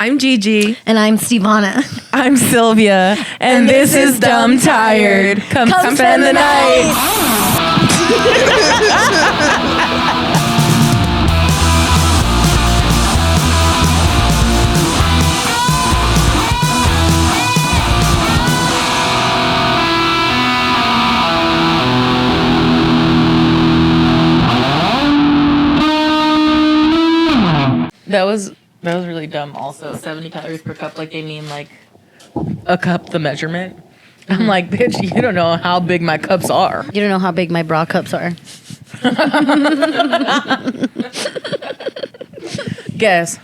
I'm Gigi. And I'm Stevona. I'm Silvia. And this is Dumbtired. Come spend the night. That was really dumb. Also, 70 calories per cup, like they mean like a cup, the measurement. I'm like, bitch, you don't know how big my cups are. You don't know how big my bra cups are. Guess.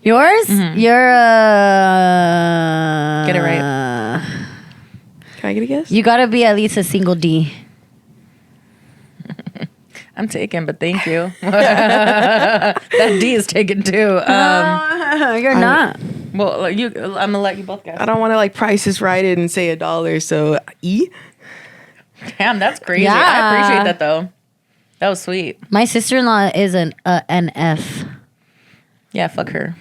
Yours? Mm-hmm. You're Get it right. Can I get a guess? You gotta be at least a single D. I'm taken, but thank you. That D is taken too. You're not. Well, I'm gonna let you both guess. I don't want to like price this right and say $1, so E. Damn, that's crazy. Yeah. I appreciate that though. That was sweet. My sister-in-law is an F. Yeah, fuck her.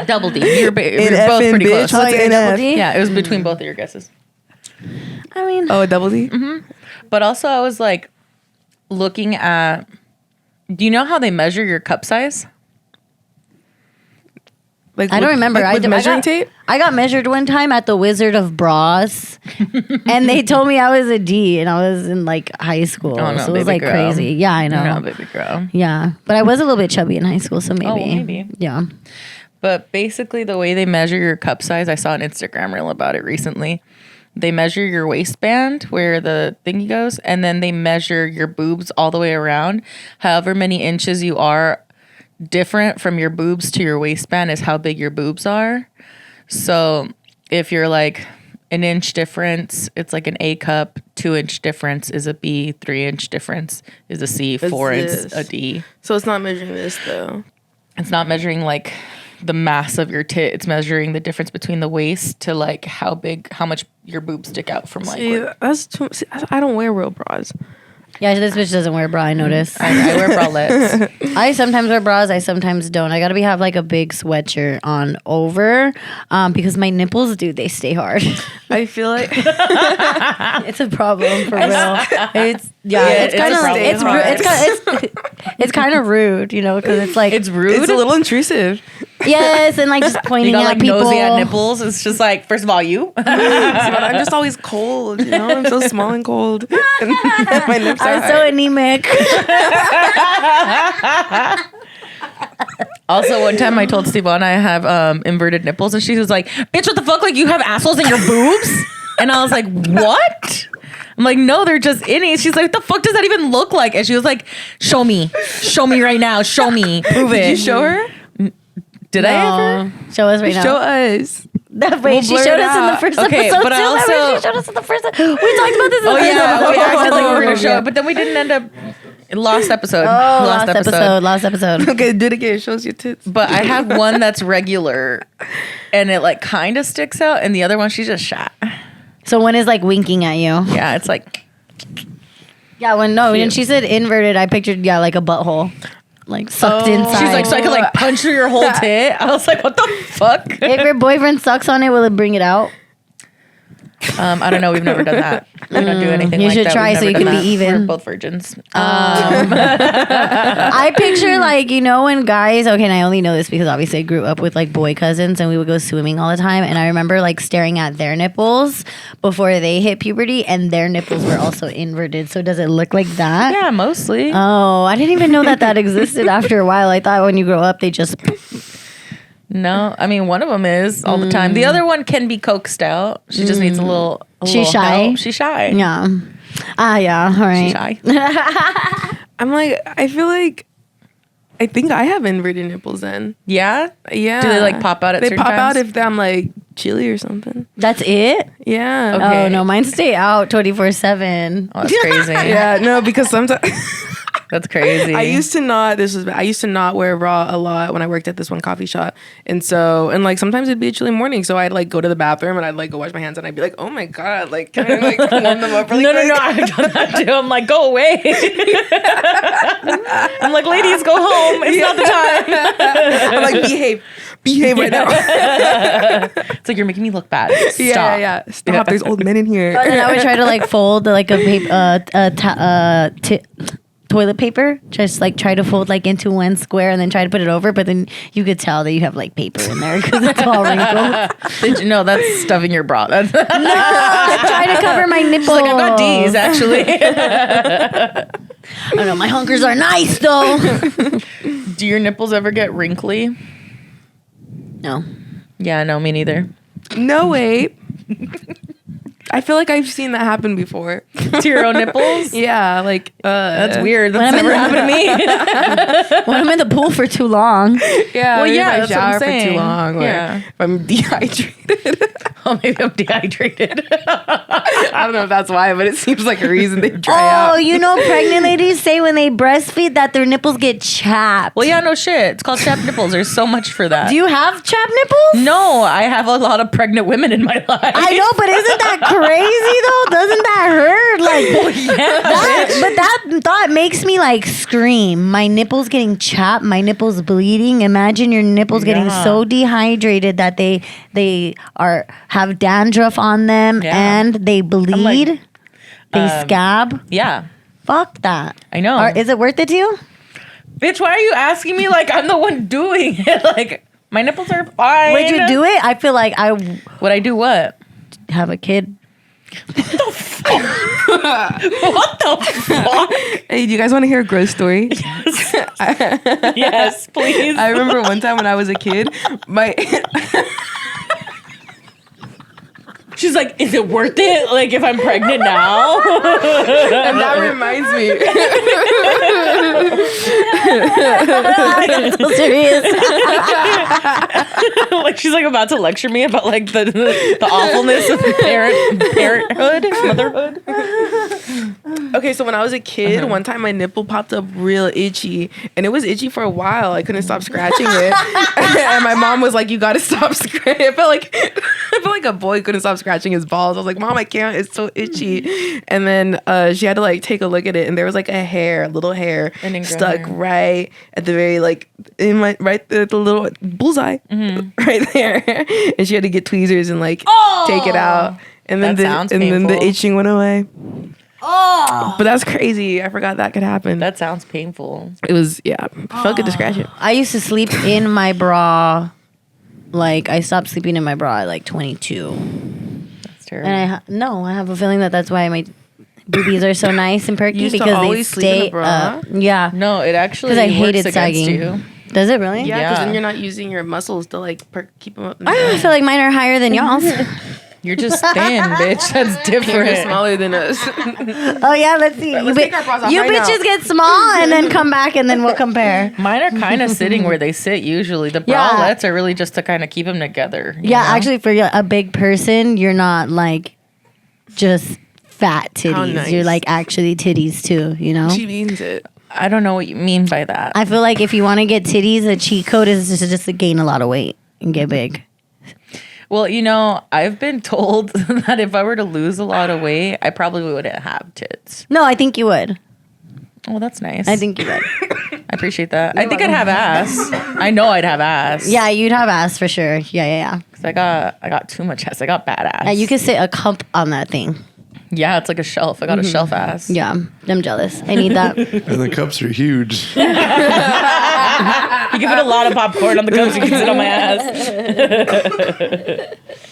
Double D. You're both NF pretty close. What's you're NF? double D? Yeah, it was between both of your guesses. I mean, Oh, a double D? Mm-hmm. But also, I was like looking at. Do you know how they measure your cup size? Like I don't remember. Like with measuring tape? I got measured one time at the Wizard of Bras, and they told me I was a D, and I was in like high school. Oh, no, so it was baby like girl. crazy. Yeah, I know. No, baby girl. Yeah, but I was a little bit chubby in high school, so maybe. Oh, maybe. Yeah. But basically, the way they measure your cup size, I saw an Instagram reel about it recently. They measure your waistband where the thingy goes, and then they measure your boobs all the way around. However many inches you are different from your boobs to your waistband is how big your boobs are. So if you're like an inch difference, it's like an A cup. 2-inch difference is a B. 3-inch difference is a C. 4 is a D. So it's not measuring this though. It's not measuring like the mass of your tit. It's measuring the difference between the waist to like how much your boobs stick out from like. See, that's too. See, I don't wear real bras. Yeah, this bitch doesn't wear a bra, I notice. I wear bralettes. I sometimes wear bras, I sometimes don't. I gotta have like a big sweatshirt on over because my nipples, dude, they stay hard. I feel like It's a problem for real. It's it's kind of a problem. it's kind of rude, you know, because it's like It's rude. it's a little intrusive. yes, and like just You pointing got at like people. nosy at nipples. It's just like, first of all, you. But I'm just always cold, you know. I'm so small and cold. And my lips are I'm so hard. anemic. Also, one time I told Stevona I have inverted nipples, and she was like, "Bitch, what the fuck? Like you have assholes in your boobs?" And I was like, "What?" I'm like, "No, they're just innies." She's like, "What the fuck does that even look like?" And she was like, "Show me right now. Show me, prove it." Did you show her? Did I ever? No. Show us right now. Show us. Wait, she blur showed it us in the out. first Okay, episode but too. I Remember also- she showed us in the first episode. We talked about this in Oh the first yeah, episode. we acted like we were gonna show it, but then we didn't end up. Lost episode. Last episode. Okay, do it again. It shows your tits. But I have one that's regular, and it like kind of sticks out, and the other one she's just shot. So one is like winking at you. Yeah, it's like Yeah, when Cute. she said inverted, I pictured like a butthole, like sucked inside. she's like, so I could like punch through your whole tit. I was like, what the fuck? if your boyfriend sucks on it, will it bring it out? I don't know. We've never done that. We don't do anything. You like should that. try We've so you never can done be that. even. We're both virgins. I picture like, you know, when guys, okay, and I only know this because obviously I grew up with like boy cousins and we would go swimming all the time. And I remember like staring at their nipples before they hit puberty, and their nipples were also inverted. So does it look like that? Yeah, mostly. Oh, I didn't even know that existed after a while. I thought when you grow up, they just. No, I mean one of them is all the time. The other one can be coaxed out. She just needs a little. She's little shy? help. She's shy. Yeah. Yeah. All right. She's shy. I'm like, I feel like, I think I have inverted nipples then. Yeah. Yeah. Do they like pop out at They certain pop out times? if I'm like chilly or something. That's it? Yeah. Okay. Oh, no. Mine stay out 24/7. Oh, that's crazy. Yeah, no, because sometimes That's crazy. I used to not wear a bra a lot when I worked at this one coffee shop. And like sometimes it'd be a chilly morning. So I'd like go to the bathroom and I'd like go wash my hands and I'd be like, oh my God, like can I like warm them up really quick? No, I've done that too. I'm like, go away. I'm like, ladies, go home. It's not the time. I'm like, behave right now. It's like, you're making me look bad. Stop. Yeah. Stop. There's old men in here. And then I would try to like fold like a toilet paper, just like try to fold like into one square and then try to put it over, but then you could tell that you have like paper in there because it's all wrinkled. Did you know that's stuffing your bra? That's No, try to cover my nipples. She's like, I've got D's actually. I don't know, my hunkers are nice though. Do your nipples ever get wrinkly? No. Yeah, no, me neither. No, wait. I feel like I've seen that happen before. To your own nipples? Yeah, like That's weird. When That's I'm never in happened to me. When I'm in the pool for too long. Yeah, Well, maybe yeah, if I that's what I'm shower for too saying. long, or Yeah. if I'm dehydrated. Oh, maybe I'm dehydrated. I don't know if that's why, but it seems like a reason they dry Oh, out. you know, pregnant ladies say when they breastfeed that their nipples get chapped. Well, yeah, no shit. It's called chapped nipples. There's so much for that. Do you have chapped nipples? No, I have a lot of pregnant women in my life. I know, but isn't that crazy though? Doesn't that hurt? Like, but that thought makes me like scream. My nipples getting chapped, my nipples bleeding. Imagine your nipples getting Yeah. so dehydrated that they have dandruff on them Yeah. and they bleed. They scab. Yeah, Fuck that. I know. Is it worth it to you? Bitch, why are you asking me like I'm the one doing it? Like, my nipples are fine. Would you do it? I feel like I Would I do what? have a kid. What the fuck? Hey, do you guys want to hear a gross story? Yes, please. I remember one time when I was a kid, She's like, is it worth it? Like, if I'm pregnant now? and that reminds me. So serious. Like, she's like about to lecture me about like the awfulness of parenthood, motherhood. Okay, so when I was a kid, one time my nipple popped up real itchy, and it was itchy for a while. I couldn't stop scratching it, and my mom was like, "You got to stop scratching." I felt like a boy couldn't stop scratching his balls. I was like, "Mom, I can't. It's so itchy." And then she had to like take a look at it, and there was like a little hair An ingrown stuck hair. right at the very like in my the little bullseye right there, and she had to get tweezers and like take it out. And then That sounds the painful. itching went away. Oh. But that's crazy. I forgot that could happen. That sounds painful. It was, yeah. Felt good to scratch it. I used to sleep in my bra. Like, I stopped sleeping in my bra at like 22. That's terrible. And I have a feeling that's why my boobies are so nice and perky You used to because they always sleep in a stay bra? up. Yeah. No, it actually Because I works hated against sagging. you. Does it really? Yeah, because Yeah. then you're not using your muscles to like keep them up. I feel like mine are higher than y'all's. You're just thin, bitch. That's You're different. smaller than us. Oh, yeah, let's see. Let's take our bras off you right bitches now. get small and then come back and then we'll compare. Mine are kind of sitting where they sit usually. The Yeah. bralettes are really just to kind of keep them together. you Yeah, know? actually, for a big person, you're not like just fat How titties. nice. You're like actually titties too, you know? She means it. I don't know what you mean by that. I feel like if you want to get titties, a cheat code is just to gain a lot of weight and get big. Well, you know, I've been told that if I were to lose a lot of weight, I probably wouldn't have tits. No, I think you would. Oh, that's nice. I think you would. I appreciate that. I think I'd have ass. I know I'd have ass. Yeah, you'd have ass for sure. Yeah. 'Cause I got too much ass. I got bad ass. Yeah, you could sit a cup on that thing. Yeah, it's like a shelf. I got a shelf ass. Yeah, I'm jealous. I need that. And the cups are huge. You can put a lot of popcorn on the cups. You can sit on my ass.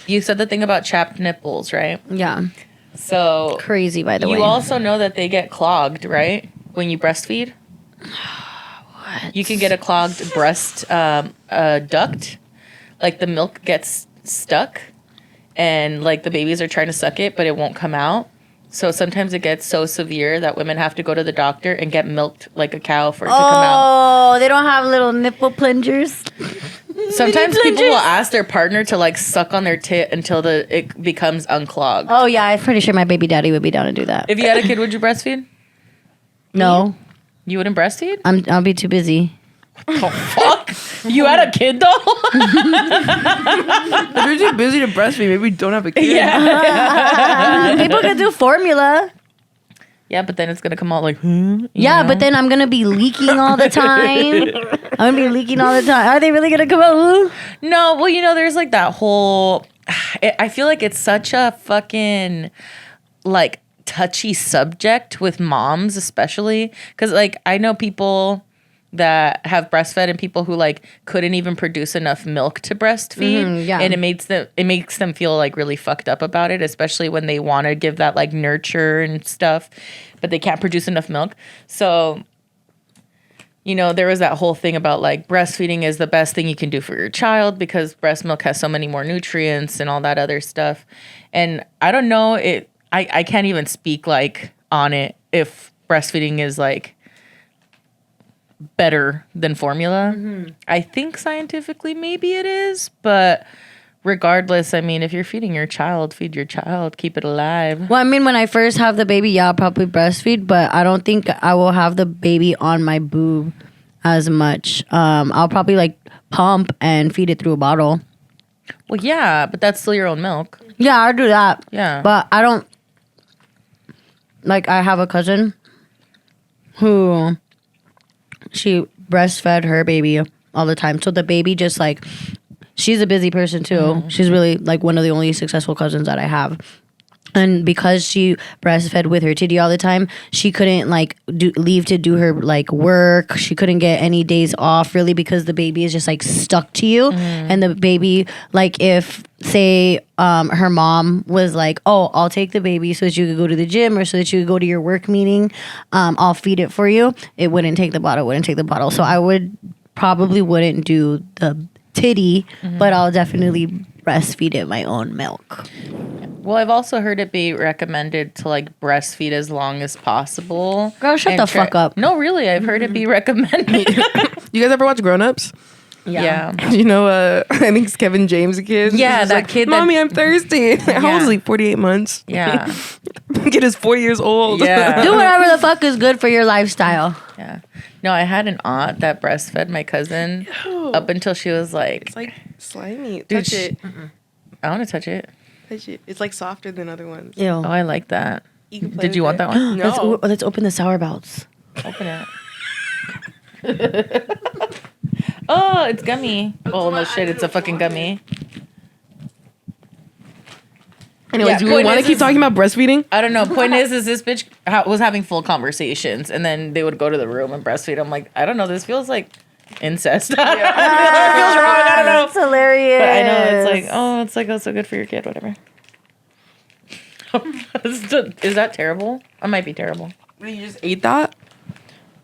You said the thing about chapped nipples, right? Yeah, So crazy by the way. you also know that they get clogged, right? When you breastfeed. You can get a clogged breast duct. Like the milk gets stuck and like the babies are trying to suck it, but it won't come out. So sometimes it gets so severe that women have to go to the doctor and get milked like a cow for it to come out. Oh, they don't have little nipple plungers. Sometimes people will ask their partner to like suck on their tit until it becomes unclogged. Oh yeah, I'm pretty sure my baby daddy would be down to do that. If you had a kid, would you breastfeed? No, You wouldn't breastfeed? I'll be too busy. Oh, fuck. You had a kid, though? If you're too busy to breastfeed, maybe don't have a kid. People can do formula. Yeah, but then it's going to come out like, But then I'm going to be leaking all the time. Are they really going to come out? No, well, there's like that whole... I feel like it's such a fucking, like, touchy subject with moms, especially. Because, like, I know people that have breastfed and people who, like, couldn't even produce enough milk to breastfeed. And it makes them feel, like, really fucked up about it, especially when they want to give that, like, nurture and stuff, but they can't produce enough milk. So... there was that whole thing about like breastfeeding is the best thing you can do for your child because breast milk has so many more nutrients and all that other stuff. And I don't know, I can't even speak like on it if breastfeeding is like better than formula. I think scientifically maybe it is, but regardless, I mean, if you're feeding your child, feed your child, keep it alive. Well, I mean, when I first have the baby, I'll probably breastfeed, but I don't think I will have the baby on my boob as much. I'll probably like pump and feed it through a bottle. Well, yeah, but that's still your own milk. Yeah, I'll do that. Yeah. But I don't, like, I have a cousin who she breastfed her baby all the time. So the baby just like, she's a busy person too. She's really like one of the only successful cousins that I have. And because she breastfed with her titty all the time, she couldn't like leave to do her like work. She couldn't get any days off really because the baby is just like stuck to you. And the baby, like if say her mom was like, oh, I'll take the baby so that you could go to the gym or so that you could go to your work meeting. I'll feed it for you. It wouldn't take the bottle. So I probably wouldn't do the titty, but I'll definitely breastfeed it my own milk. Well, I've also heard it be recommended to like breastfeed as long as possible. Girl, shut the fuck up. No, really, I've heard it be recommended. You guys ever watch Grown Ups? Yeah. I think it's Kevin James' kid. Yeah, He's that like, kid. Mommy, I'm thirsty. How old is he? 48 months. Yeah. Kid is 4 years old. Yeah. Do whatever the fuck is good for your lifestyle. Yeah. No, I had an aunt that breastfed my cousin up until she was like... It's like slimy. Dude, Touch it. I want to touch it. Touch it. It's like softer than other ones. Ew. Oh, I like that. You can play Did you with want it. that one? No. Let's open the sour belts. Open it. Oh, it's gummy. Oh, no shit. It's a fucking gummy. Anyways, Yeah, do we point want to is- keep talking about breastfeeding? I don't know. Point is this bitch was having full conversations, and then they would go to the room and breastfeed. I'm like, I don't know. This feels like incest. I don't know. It feels wrong. I don't know. That's hilarious. But I know it's like, oh, so good for your kid, whatever. Is that terrible? I might be terrible. You just ate that?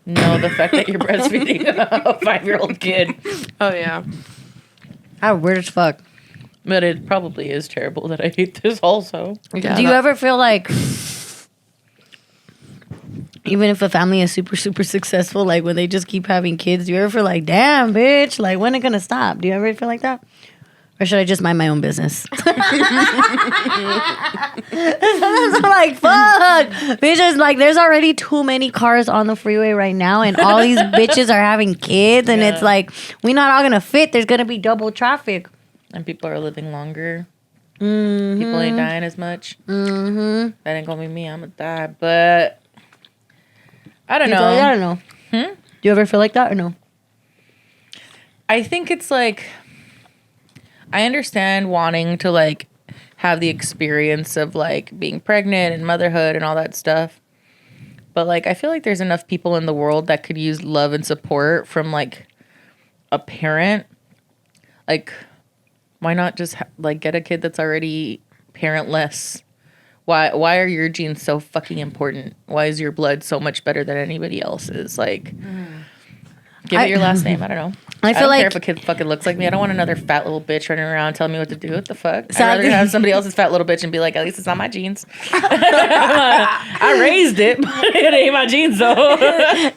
No, the fact that you're breastfeeding a 5-year-old kid. Oh, yeah. How weird as fuck. But it probably is terrible that I hate this also. Yeah, Do you ever feel like, even if a family is super, super successful, like when they just keep having kids, do you ever feel like, damn, bitch, like when it gonna stop? Do you ever feel like that? Or should I just mind my own business? I'm like, fuck. Bitches, like, there's already too many cars on the freeway right now, and all these bitches are having kids, and it's like, we not all gonna fit. There's gonna be double traffic. And people are living longer. People ain't dying as much. That ain't gonna be me. I'm gonna die. But I don't Do you know. feel like that or no? Do you ever feel like that or no? I think it's like, I understand wanting to like have the experience of like being pregnant and motherhood and all that stuff. But like, I feel like there's enough people in the world that could use love and support from like a parent. Like, why not just like get a kid that's already parentless? Why are your genes so fucking important? Why is your blood so much better than anybody else's? Like, give it your last name. I don't know. I feel don't like care if a kid fucking looks like me. I don't want another fat little bitch running around telling me what to do. What the fuck? I'd Sadly- rather have somebody else's fat little bitch and be like, at least it's not my genes. I raised it, but it ain't my genes though.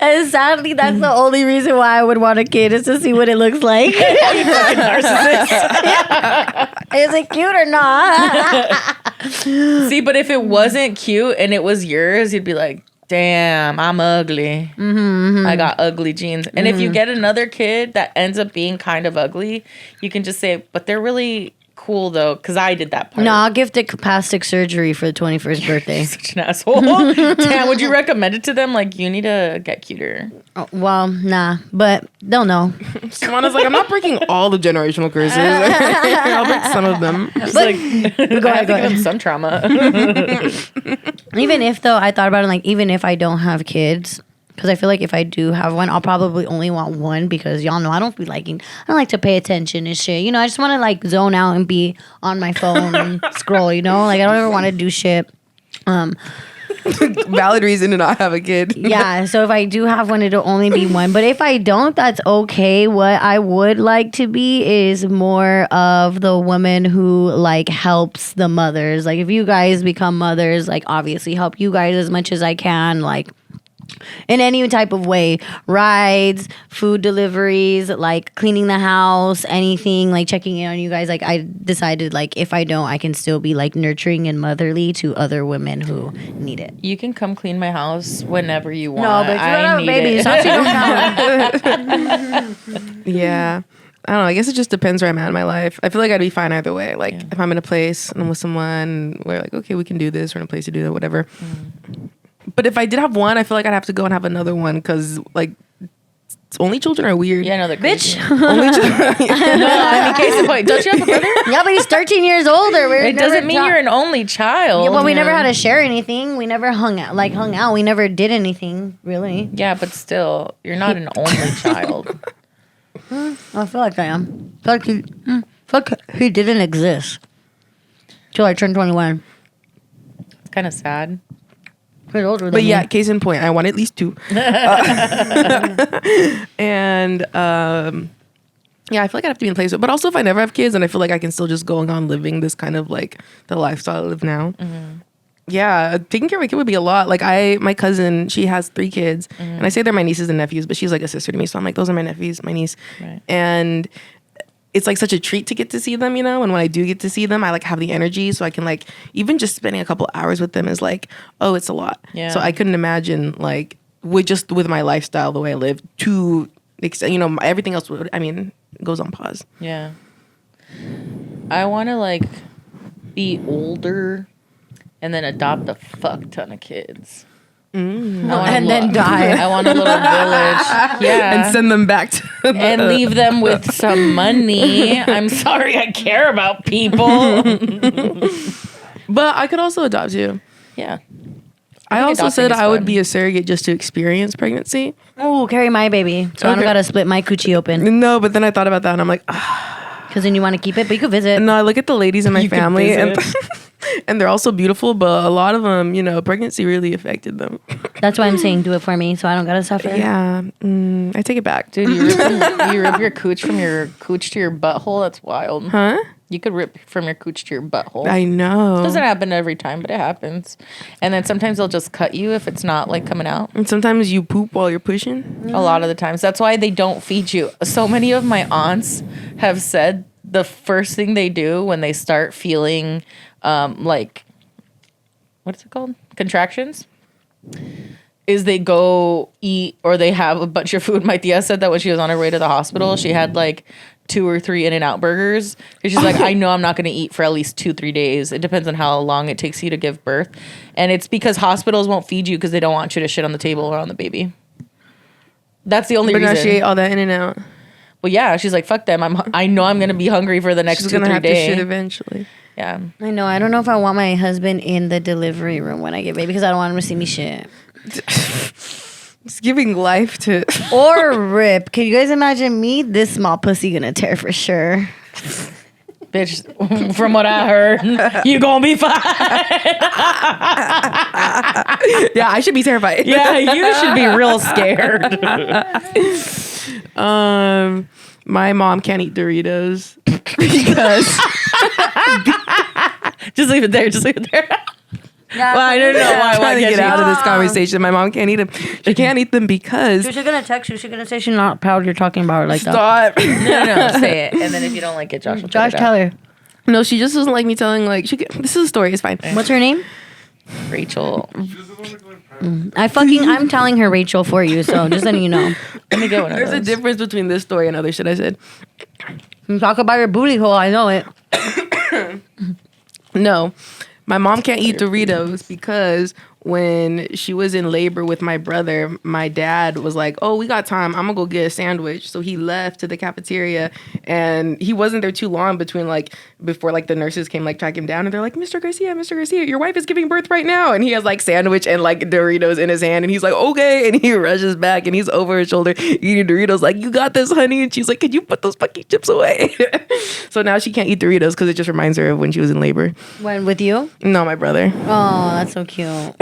and sadly, that's the only reason why I would want a kid is to see what it looks like. You fucking narcissist. Is it cute or not? See, but if it wasn't cute and it was yours, you'd be like, damn, I'm ugly. I got ugly genes. And if you get another kid that ends up being kind of ugly, you can just say, but they're really cool though, because I did that part. No, I'll give the plastic surgery for the 21st birthday. Such an asshole. Damn, would you recommend it to them? Like, you need to get cuter. Oh, well, nah, but they'll know. Simona's like, I'm not breaking all the generational curses. I'll break some of them. It's like, Go I ahead, have go to give them ahead. some trauma. Even if, though, I thought about it, like, even if I don't have kids, because I feel like if I do have one, I'll probably only want one because y'all know I don't like to pay attention and shit. You know, I just want to, like, zone out and be on my phone and scroll, you know? Like, I don't ever want to do shit. Valid reason to not have a kid. Yeah, so if I do have one, it'll only be one. But if I don't, that's okay. What I would like to be is more of the woman who like helps the mothers. Like if you guys become mothers, like obviously help you guys as much as I can, like in any type of way, rides, food deliveries, like cleaning the house, anything, like checking in on you guys. Like I decided like if I don't, I can still be like nurturing and motherly to other women who need it. You can come clean my house whenever you want. No, but you don't have a baby, so don't count. Yeah. I don't know. I guess it just depends where I'm at in my life. I feel like I'd be fine either way. Like if I'm in a place and I'm with someone where like, okay, we can do this. We're in a place to do that, whatever. But if I did have one, I feel like I'd have to go and have another one because like only children are weird. Yeah, no, they're crazy. Bitch. Only children. No, I mean, case in point, don't you have a brother? Yeah, but he's 13 years older. It doesn't mean you're an only child. Yeah, well, we never had to share anything. We never hung out. We never did anything, really. Yeah, but still, you're not an only child. I feel like I am. He didn't exist till I turned 21. It's kind of sad. He's older than But me. yeah, case in point, I want at least two. And yeah, I feel like I'd have to be in place. But also, if I never have kids, and I feel like I can still just go on living this kind of like the lifestyle I live now. Yeah, taking care of a kid would be a lot. Like my cousin, she has 3 kids, and I say they're my nieces and nephews, but she's like a sister to me. So I'm like, those are my nephews, my niece, Right. and it's like such a treat to get to see them, you know. And when I do get to see them, I like have the energy, so I can like even just spending a couple hours with them is like, oh, it's a lot. Yeah. So I couldn't imagine like with my lifestyle, the way I live, to extent, you know, everything else would. I mean, it goes on pause. Yeah. I want to like be older and then adopt a fuck ton of kids. And then die. I want a little village. Yeah. And send them back to And leave them with some money. I'm sorry, I care about people. But I could also adopt you. Yeah. I also adopting said is I would fun. be a surrogate just to experience pregnancy. Oh, carry my baby. So I don't Okay. gotta split my coochie open. No, but then I thought about that and I'm like, Because then you want to keep it, but you could visit. no, I look at the ladies in my You could family and visit. and they're also beautiful, but a lot of them, you know, pregnancy really affected them. That's why I'm saying do it for me so I don't gotta suffer. Yeah, I take it back. Dude, you rip your cooch from your cooch to your butthole. That's wild. Huh? You could rip from your cooch to your butthole. I know. Doesn't happen every time, but it happens. And then sometimes they'll just cut you if it's not like coming out. And sometimes you poop while you're pushing. A lot of the times. That's why they don't feed you. So many of my aunts have said the first thing they do when they start feeling like, what's it called? Contractions? Is they go eat or they have a bunch of food. My tia said that when she was on her way to the hospital, she had like 2 or 3 In-N-Out burgers. And she's like, I know I'm not going to eat for at least 2-3 days. It depends on how long it takes you to give birth. And it's because hospitals won't feed you because they don't want you to shit on the table or on the baby. That's the only But now reason. she ate all that in and out. Well, yeah, she's like, fuck them. I know I'm going to be hungry for the next She's 2-3 gonna have to shit days. eventually. Yeah. I know. I don't know if I want my husband in the delivery room when I get baby because I don't want him to see me shit. It's giving life to. Or rip. Can you guys imagine me? This small pussy gonna tear for sure. Bitch, from what I heard, you gonna be fine. Yeah, I should be terrified. Yeah, you should be real scared. My mom can't eat Doritos because Just leave it there. Just leave it there. Well, I don't know why. I'm trying to get out of this conversation. My mom can't eat them. She can't eat them because. She's gonna text you. She's gonna say she's not proud you're talking about her like that. Stop. No, say it. And then if you don't like it, Josh will Josh, cut it tell out. her. No, she just doesn't like me telling. Like, this is a story. It's fine. What's her name? Rachel. She doesn't want to go in private. I'm telling her Rachel for you, so just letting you know. Let me get one of There's a those. difference between this story and other shit I said. You talk about your booty hole, I know it. No, my mom can't eat Doritos because when she was in labor with my brother, my dad was like, "Oh, we got time. I'm gonna go get a sandwich." So he left to the cafeteria, and he wasn't there too long before the nurses came track him down, and they're like, Mr. Garcia, your wife is giving birth right now," and he has sandwich and Doritos in his hand, and he's like, "Okay," and he rushes back, and he's over his shoulder eating Doritos, like, "You got this, honey," and she's like, "Could you put those fucking chips away?" So now she can't eat Doritos because it just reminds her of when she was in labor. When with you? No, my brother. Oh, that's so cute.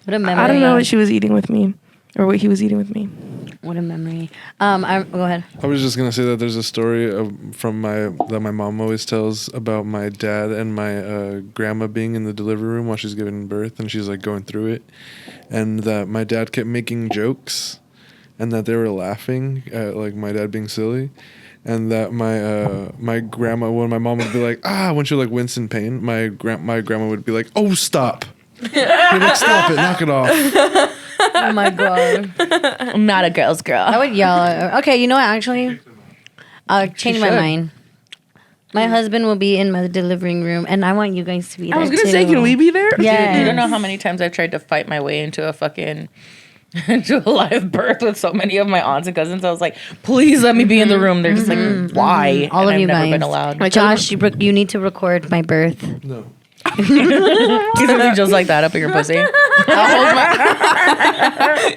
What a memory. I don't know what she was eating with me, or what he was eating with me. What a memory. Go ahead. I was just gonna say that there's a story that my mom always tells about my dad and my grandma being in the delivery room while she's giving birth, and she's going through it, and that my dad kept making jokes, and that they were laughing at my dad being silly. And that my grandma, when my mom would be like, when she would wince in pain, my grandma would be like, "Oh, stop. Stop it, knock it off." Oh my God. I'm not a girl's girl. I would yell at her. Okay, you know what, actually? I'll change my mind. My husband will be in my delivering room, and I want you guys to be there. I was going to say, can we be there? Yeah. You don't know how many times I've tried to fight my way into a live birth with so many of my aunts and cousins. I was like, please let me be in the room. They're just like, why? All and of you I've never guys. been allowed. Josh, you need to record my birth. No. He's gonna be just like that up in your pussy.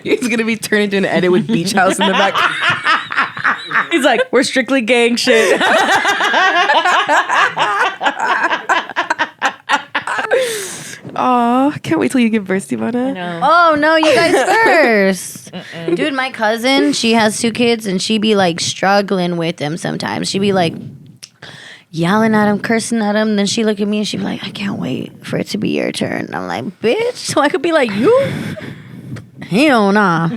He's going to be turned into an edit with Beach House in the back. He's like, we're strictly gang shit. Oh, can't wait till you give birth, Stevona. No. Oh, no, you guys first. Dude, my cousin, she has 2 kids, and she be struggling with them sometimes. She be yelling at him, cursing at him. Then she look at me and she be like, "I can't wait for it to be your turn." And I'm like, "Bitch," so I could be like, "You? Hell nah."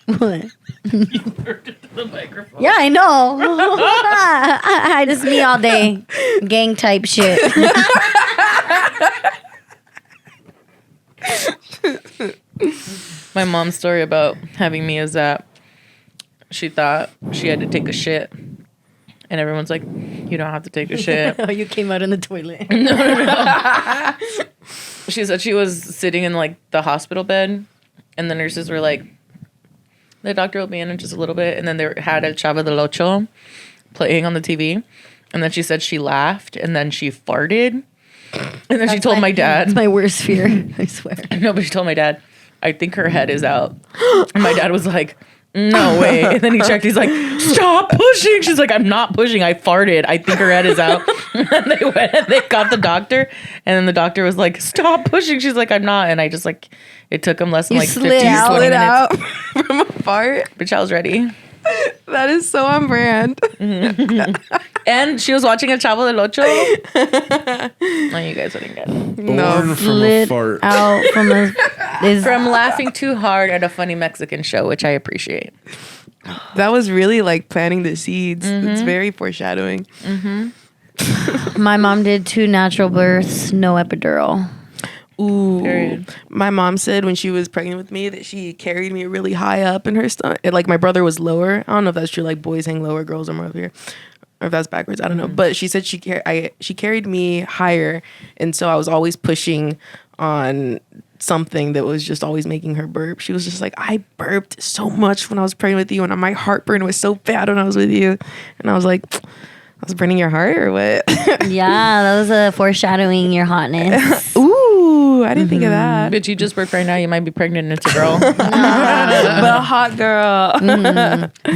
What? The microphone. Yeah, I know. I just me all day, gang type shit. My mom's story about having me is that she thought she had to take a shit. And everyone's like, you don't have to take a shit. Oh, you came out in the toilet. No. She said she was sitting in the hospital bed, and the nurses were like, the doctor will be in just a little bit. And then they had El Chavo del Ocho playing on the TV. And then she said she laughed, and then she farted. And then she told my dad. It's my worst fear, I swear. No, but she told my dad, I think her head is out. And my dad was like, no way. And then he checked. He's like, stop pushing. She's like, I'm not pushing. I farted. I think her head is out. And they went and they got the doctor. And then the doctor was like, stop pushing. She's like, I'm not. And I just it took him less than 15 to 20 minutes. Out from a fart. But I was ready. That is so on brand. And she was watching a Chavo del Ocho. No, you guys wouldn't get it. Born from a Lit fart. out from a From laughing too hard at a funny Mexican show, which I appreciate. That was really planting the seeds. It's very foreshadowing. My mom did 2 natural births, no epidural. Ooh. Period. My mom said when she was pregnant with me that she carried me really high up in her stomach. My brother was lower. I don't know if that's true. Boys hang lower, girls are more up here. Or if that's backwards. I don't know. But she said she carried me higher. And so I was always pushing on something that was just always making her burp. She was just like, I burped so much when I was pregnant with you. And my heartburn was so bad when I was with you. And I was like, I was burning your heart or what? Yeah, that was a foreshadowing your hotness. Ooh, I didn't think of that. Bitch, you just birthed right now. You might be pregnant. It's a girl. But a hot girl.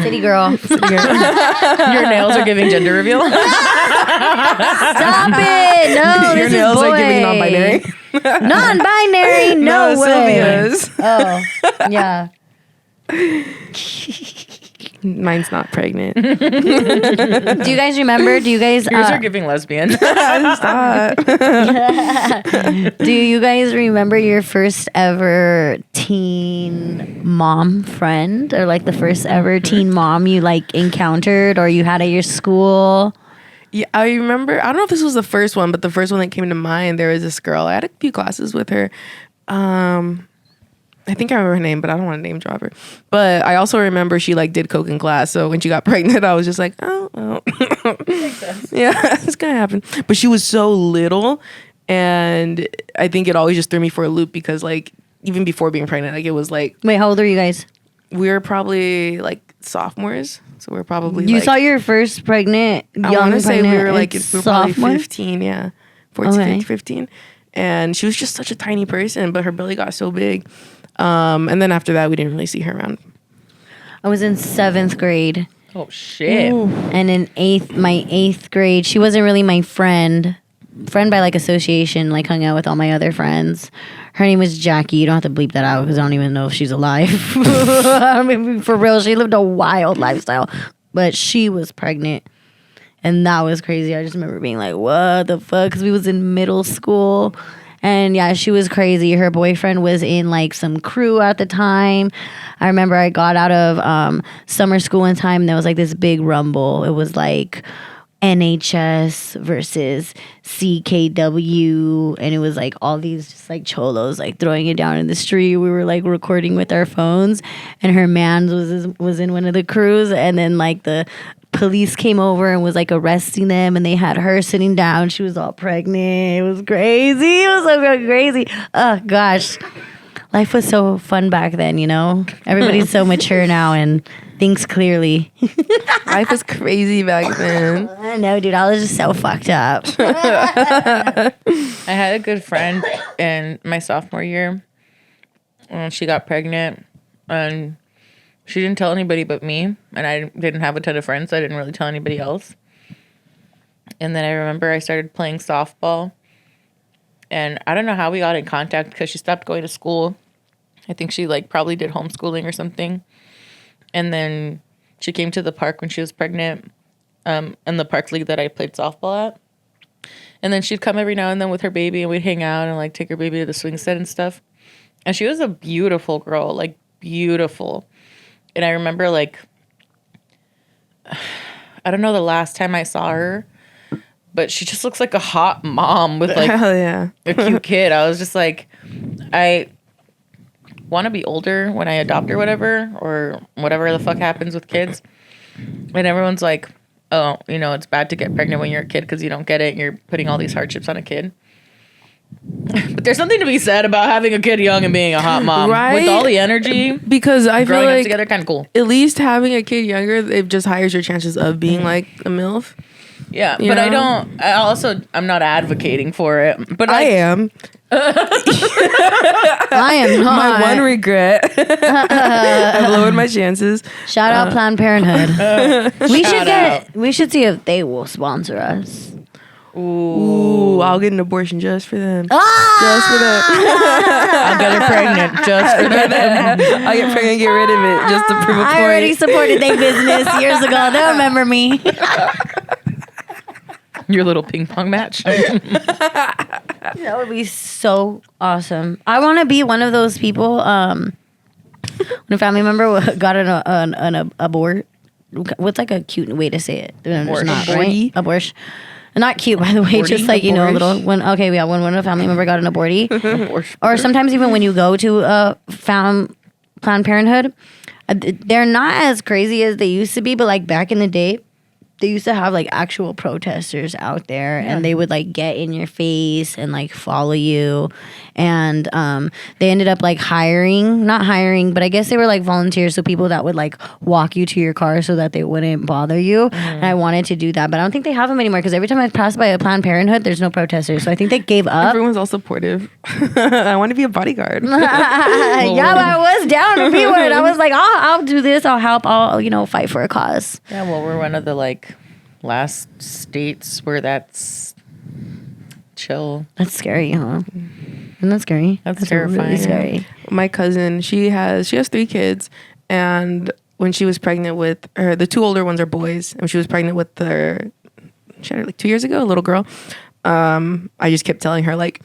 City girl. Your nails are giving gender reveal. Stop it! No, Your this nails is boy. are giving non-binary. Non-binary? No way. Sylvia's. Oh, yeah. Mine's not pregnant. Do you guys remember? Do you guys? Yours are giving lesbian. Stop. Do you guys remember your first ever teen mom friend, or the first ever teen mom you encountered or you had at your school? Yeah, I remember. I don't know if this was the first one, but the first one that came to mind, there was this girl. I had a few classes with her. I think I remember her name, but I don't want to name drop her. But I also remember she like did coke in class. So when she got pregnant, I was just like, oh, well. Makes sense. Yeah, it's gonna happen. But she was so little, and I think it always just threw me for a loop because like even before being pregnant, like it was like. Wait, how old are you guys? We were probably like sophomores, so we're probably. You like, saw your first pregnant. I want to say we were like we we were probably 15, yeah, 14, 15, and she was just such a tiny person, but her belly got so big. And then after that, we didn't really see her around. I was in 7th grade. Oh shit! Ooh. And in my 8th grade, she wasn't really my friend by like association. Like hung out with all my other friends. Her name was Jackie. You don't have to bleep that out because I don't even know if she's alive. I mean, for real, she lived a wild lifestyle, but she was pregnant. And that was crazy. I just remember being like, what the fuck? Because we was in middle school. And yeah, she was crazy. Her boyfriend was in like some crew at the time. I remember I got out of summer school one time and there was like this big rumble. It was like NHS versus CKW. And it was like all these just like cholos like throwing it down in the street. We were like recording with our phones. And her man was in one of the crews. And then like the police came over and was like arresting them, and they had her sitting down. She was all pregnant. It was crazy. It was so crazy. Oh gosh, life was so fun back then. You know, everybody's so mature now and thinks clearly. Life was crazy back then. I know, dude. I was just so fucked up. I had a good friend in my sophomore year, and she got pregnant, and she didn't tell anybody but me, and I didn't have a ton of friends, so I didn't really tell anybody else. And then I remember I started playing softball, and I don't know how we got in contact because she stopped going to school. I think she like probably did homeschooling or something. And then she came to the park when she was pregnant, in the park league that I played softball at. And then she'd come every now and then with her baby, and we'd hang out and like take her baby to the swing set and stuff. And she was a beautiful girl, like beautiful. And I remember, like, I don't know the last time I saw her, but she just looks like a hot mom with, like, Hell yeah. a cute kid. I was just like, I want to be older when I adopt or whatever the fuck happens with kids. And everyone's like, oh, you know, it's bad to get pregnant when you're a kid because you don't get it. And you're putting all these hardships on a kid. But there's something to be said about having a kid young and being a hot mom. Right? With all the energy. Because I feel growing like up together, kind of cool. at least having a kid younger, it just higher your chances of being like a MILF. Yeah, You but know? I'm not advocating for it. But I am. I am not. My one regret. I've lowered my chances. Shout out Planned Parenthood. We should see if they will sponsor us. Ooh, I'll get an abortion just for them. Ah! Just for them. I'll get her pregnant just for that. I'll get pregnant and get rid of it just to prove a point. I already supported their business years ago. They'll remember me. Your little ping pong match. That would be so awesome. I want to be one of those people. When a family member got an abort, what's like a cute way to say it? There's not, right? Abortion. Not cute, by the way. Aborting? Just like, you know, a little when a family member got an abortee, or sometimes even when you go to Planned Parenthood, they're not as crazy as they used to be. But like back in the day, they used to have like actual protesters out there, and they would like get in your face and like follow you. And they ended up like not hiring, but I guess they were like volunteers. So people that would like walk you to your car so that they wouldn't bother you. And I wanted to do that, but I don't think they have them anymore because every time I pass by a Planned Parenthood, there's no protesters. So I think they gave up. Everyone's all supportive. I want to be a bodyguard. Yeah, but I was down to be one. I was like, I'll do this. I'll help. I'll fight for a cause. Yeah, well, we're one of the like last states where that's chill. That's scary, huh? Isn't that scary? That's terrifying. Really scary. My cousin, she has 3 kids, and when she was pregnant with her, the 2 older ones are boys, and she was pregnant with she had her like 2 years ago, a little girl. I just kept telling her like,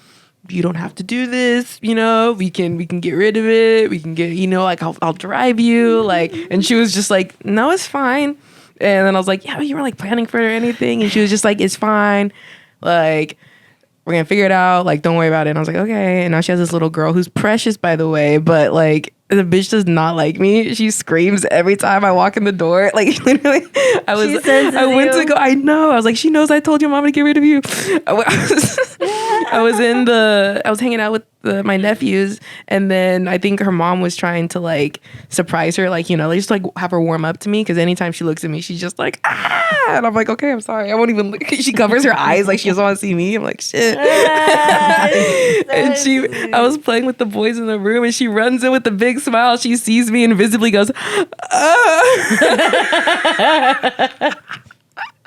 you don't have to do this, you know, we can get rid of it, we can get, you know, like I'll drive you, like, and she was just like, no, it's fine. And then I was like, yeah, but you were like planning for anything? And she was just like, it's fine. Like, we're gonna figure it out. Like, don't worry about it. And I was like, okay. And now she has this little girl who's precious, by the way, but like, the bitch does not like me. She screams every time I walk in the door. Like, literally, I went to go. I know. I was like, she knows I told your mom to get rid of you. I was hanging out with my nephews, and then I think her mom was trying to like surprise her, like, you know, just like have her warm up to me, because anytime she looks at me, she's just like, ah, and I'm like, okay, I'm sorry, I won't even look. She covers her eyes like she doesn't want to see me. I'm like, shit. And I was playing with the boys in the room, and she runs in with the big smile. She sees me and visibly goes, ah.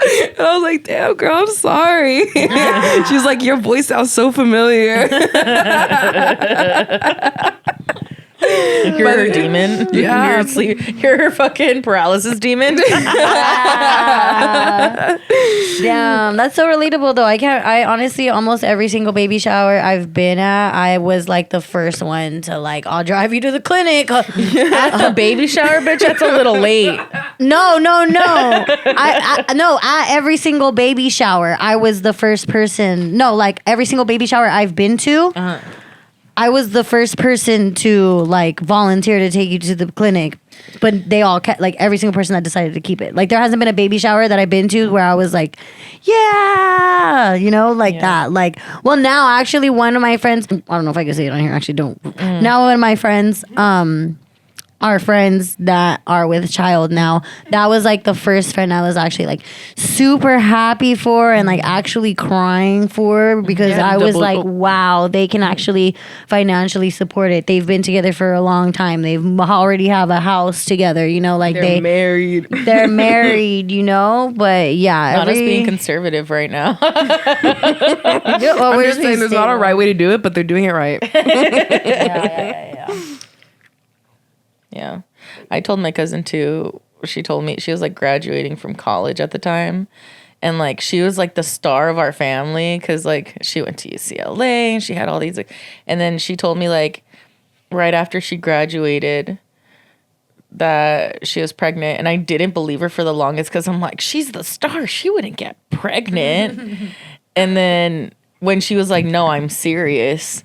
And I was like, damn, girl, I'm sorry. She's like, your voice sounds so familiar. You're her demon. Yeah. You're her fucking paralysis demon. Damn, that's so relatable though. I honestly, almost every single baby shower I've been at, I was like the first one to like, I'll drive you to the clinic. At the baby shower, bitch, that's a little late. No. No, at every single baby shower, I was the first person. No, like every single baby shower I've been to, I was the first person to like volunteer to take you to the clinic, but they all kept, like every single person that decided to keep it. Like there hasn't been a baby shower that I've been to where I was like, yeah, you know, like that. Like, well, now actually one of my friends, I don't know if I can say it on here. Actually, don't. Now one of my friends, our friends that are with child now, that was like the first friend I was actually like super happy for and like actually crying for, because I was like, wow, they can actually financially support it. They've been together for a long time. They've already have a house together, you know, like they're married. They're married, you know, but yeah. Not us being conservative right now. Well, we're just saying there's not a right way to do it, but they're doing it right. Yeah. I told my cousin too, she told me she was like graduating from college at the time. And like she was like the star of our family because like she went to UCLA and she had all these like, and then she told me like right after she graduated that she was pregnant, and I didn't believe her for the longest because I'm like, she's the star, she wouldn't get pregnant. And then when she was like, no, I'm serious,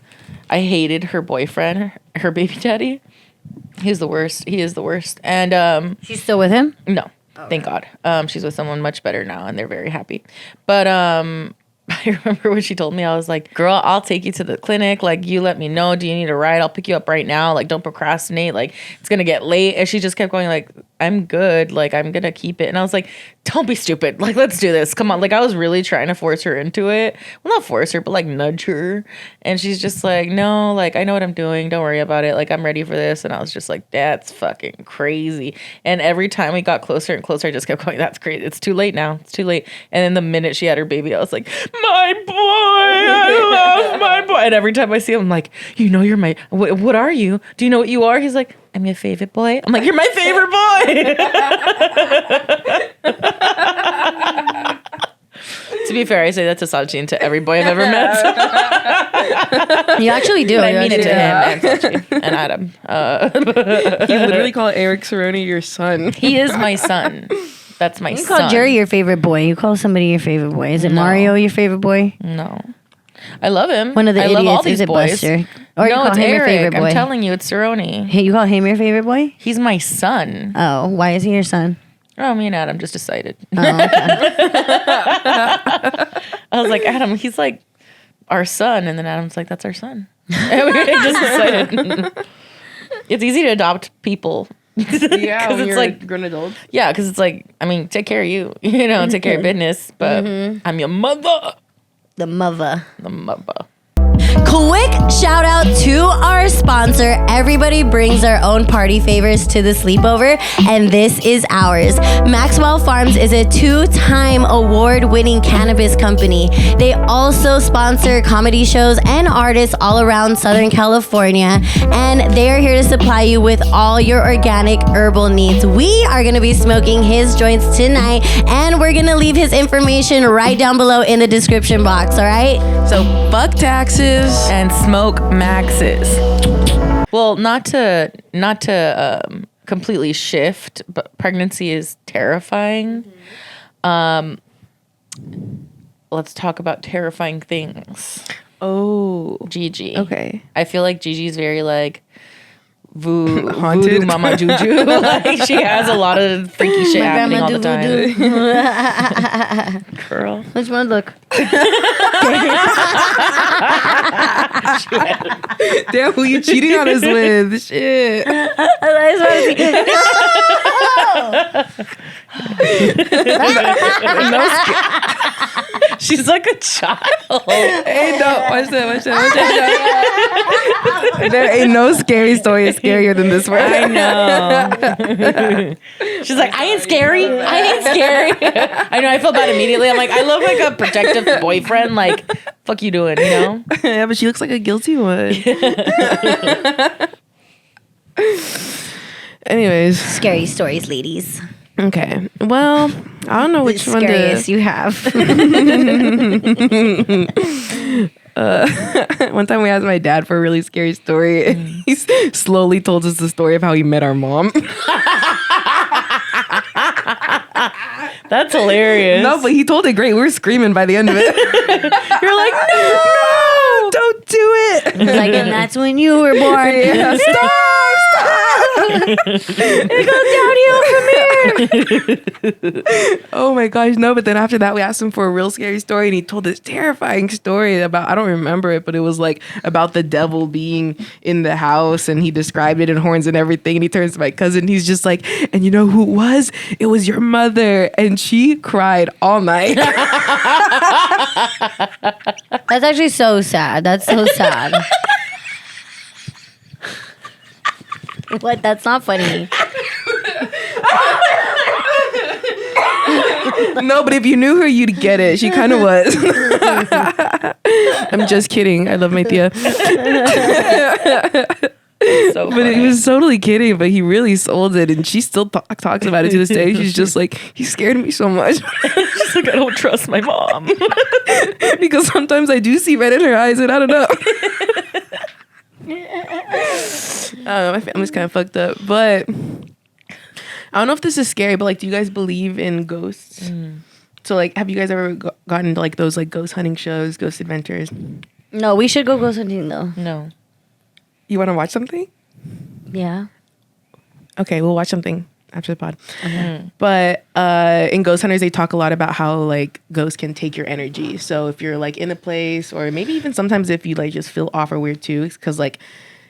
I hated her boyfriend, her baby daddy. He's the worst. He is the worst. And she's still with him? No. Thank God. She's with someone much better now, and they're very happy. But I remember when she told me, I was like, girl, I'll take you to the clinic. Like, you let me know. Do you need a ride? I'll pick you up right now. Like, don't procrastinate. Like, it's going to get late. And she just kept going like, I'm good. Like, I'm going to keep it. And I was like, don't be stupid. Like, let's do this. Come on. Like, I was really trying to force her into it. Well, not force her, but like nudge her. And she's just like, no, like, I know what I'm doing. Don't worry about it. Like, I'm ready for this. And I was just like, that's fucking crazy. And every time we got closer and closer, I just kept going, that's crazy. It's too late now. It's too late. And then the minute she had her baby, I was like, my boy, I love my boy. And every time I see him, I'm like, you know, you're my, what are you? Do you know what you are? He's like, I'm your favorite boy. I'm like, you're my favorite boy. To be fair, I say that to Sachi and to every boy I've ever met. You actually do. But I mean it to him and Sachi and Adam. You literally call Eric Cerrone your son. He is my son. That's my You son. call Jerry your favorite boy. You call somebody your favorite boy. Is it Mario your favorite boy? No. I love him. One of the I love all idiots. these Is it boys. Buster? Or you No, call it's him your favorite Eric. boy? I'm telling you, it's Cerrone. Hey, you call him your favorite boy? He's my son. Oh, why is he your son? Oh, me and Adam just decided. Oh, okay. I was like, Adam, he's like our son. And then Adam's like, that's our son. And we just decided. It's easy to adopt people. Yeah, when it's you're like a grown adult. Yeah, because it's like, I mean, take care of you, you know, take care of business, but I'm your mother. The mother. The mother. Quick shout out to our sponsor. Everybody brings their own party favors to the sleepover, and this is ours. Maxwell Farms is a 2-time award-winning cannabis company. They also sponsor comedy shows and artists all around Southern California, and they are here to supply you with all your organic herbal needs. We are going to be smoking his joints tonight, and we're going to leave his information right down below in the description box, all right? So fuck taxes. And smoke Maxes. Well, not to completely shift, but pregnancy is terrifying. Let's talk about terrifying things. Oh, Gigi. okay. I feel like Gigi's very like Haunted. voodoo mama juju. Like she has a lot of freaky shit happening all the time. Girl. Which one look? Damn, who you cheating on us with? Shit. She's like a child. Hey, no, watch that. There ain't no scary story scarier than this one. I know. She's like, I ain't scary. I know. I feel bad immediately. I'm like, I look like a protective boyfriend. Like, fuck you doing, you know? Yeah, but she looks like a guilty one. Anyways. Scary stories, ladies. Okay. Well, I don't know which one Scariest you have. One time we asked my dad for a really scary story. And he slowly told us the story of how he met our mom. That's hilarious. No, but he told it great. We were screaming by the end of it. You're like, no, don't do it. It's like, and that's when you were born. Yeah, stop. It goes downhill from here. Oh my gosh, no. But then after that, we asked him for a real scary story, and he told this terrifying story about, I don't remember it, but it was like about the devil being in the house, and he described it in horns and everything. And he turns to my cousin, he's just like, and you know who it was? It was your mother. And she cried all night. That's actually so sad. That's so sad. What? That's not funny. No, but if you knew her, you'd get it. She kind of was. I'm just kidding. I love my Thea. So But he was totally kidding, but he really sold it, and she still talks about it to this day. She's just like, he scared me so much. She's like, I don't trust my mom. Because sometimes I do see red in her eyes, and I don't know. My family's kind of fucked up, but I don't know if this is scary, but like, do you guys believe in ghosts? So like, have you guys ever gotten into like those like ghost hunting shows, ghost adventures? No, we should go hunting though. No. You want to watch something? Yeah. Okay, we'll watch something after the pod. But in Ghost Hunters, they talk a lot about how like ghosts can take your energy. So if you're like in a place, or maybe even sometimes if you like just feel off or weird too, because like,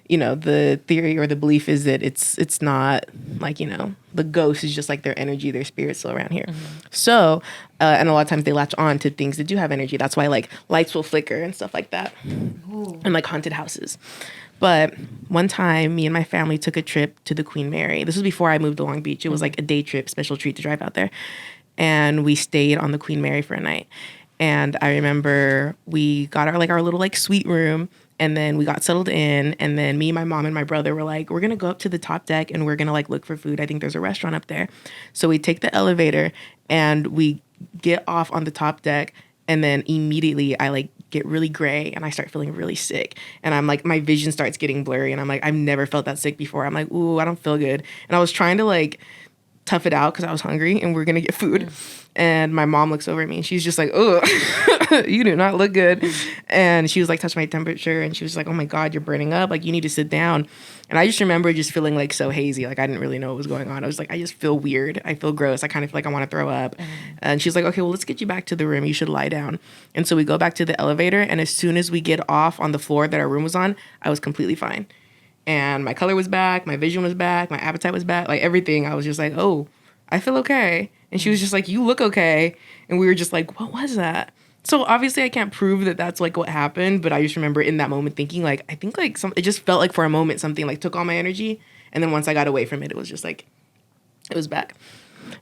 you know, the theory or the belief is that it's not like, you know, the ghost is just like their energy, their spirit's still around here. So, and a lot of times they latch on to things that do have energy. That's why like lights will flicker and stuff like that. And like haunted houses. But one time, me and my family took a trip to the Queen Mary. This was before I moved to Long Beach. It was like a day trip, special treat to drive out there. And we stayed on the Queen Mary for a night. And I remember we got our little like suite room, and then we got settled in. And then me, my mom, and my brother were like, we're going to go up to the top deck and we're going to like look for food. I think there's a restaurant up there. So we take the elevator and we get off on the top deck. And then immediately I like get really gray and I start feeling really sick. And I'm like, my vision starts getting blurry. And I'm like, I've never felt that sick before. I'm like, ooh, I don't feel good. And I was trying to like tough it out because I was hungry and we're going to get food. And my mom looks over at me and she's just like, oh, you do not look good. And she was like, touch my temperature. And she was like, oh my God, you're burning up. Like, you need to sit down. And I just remember just feeling like so hazy. Like, I didn't really know what was going on. I was like, I just feel weird. I feel gross. I kind of feel like I want to throw up. And she's like, okay, well, let's get you back to the room. You should lie down. And so we go back to the elevator. And as soon as we get off on the floor that our room was on, I was completely fine. And my color was back. My vision was back. My appetite was back. Like, everything. I was just like, oh, I feel okay. And she was just like, you look okay. And we were just like, what was that? So obviously I can't prove that that's like what happened, but I just remember in that moment thinking like, I think like it just felt like for a moment something like took all my energy. And then once I got away from it, it was just like, it was back.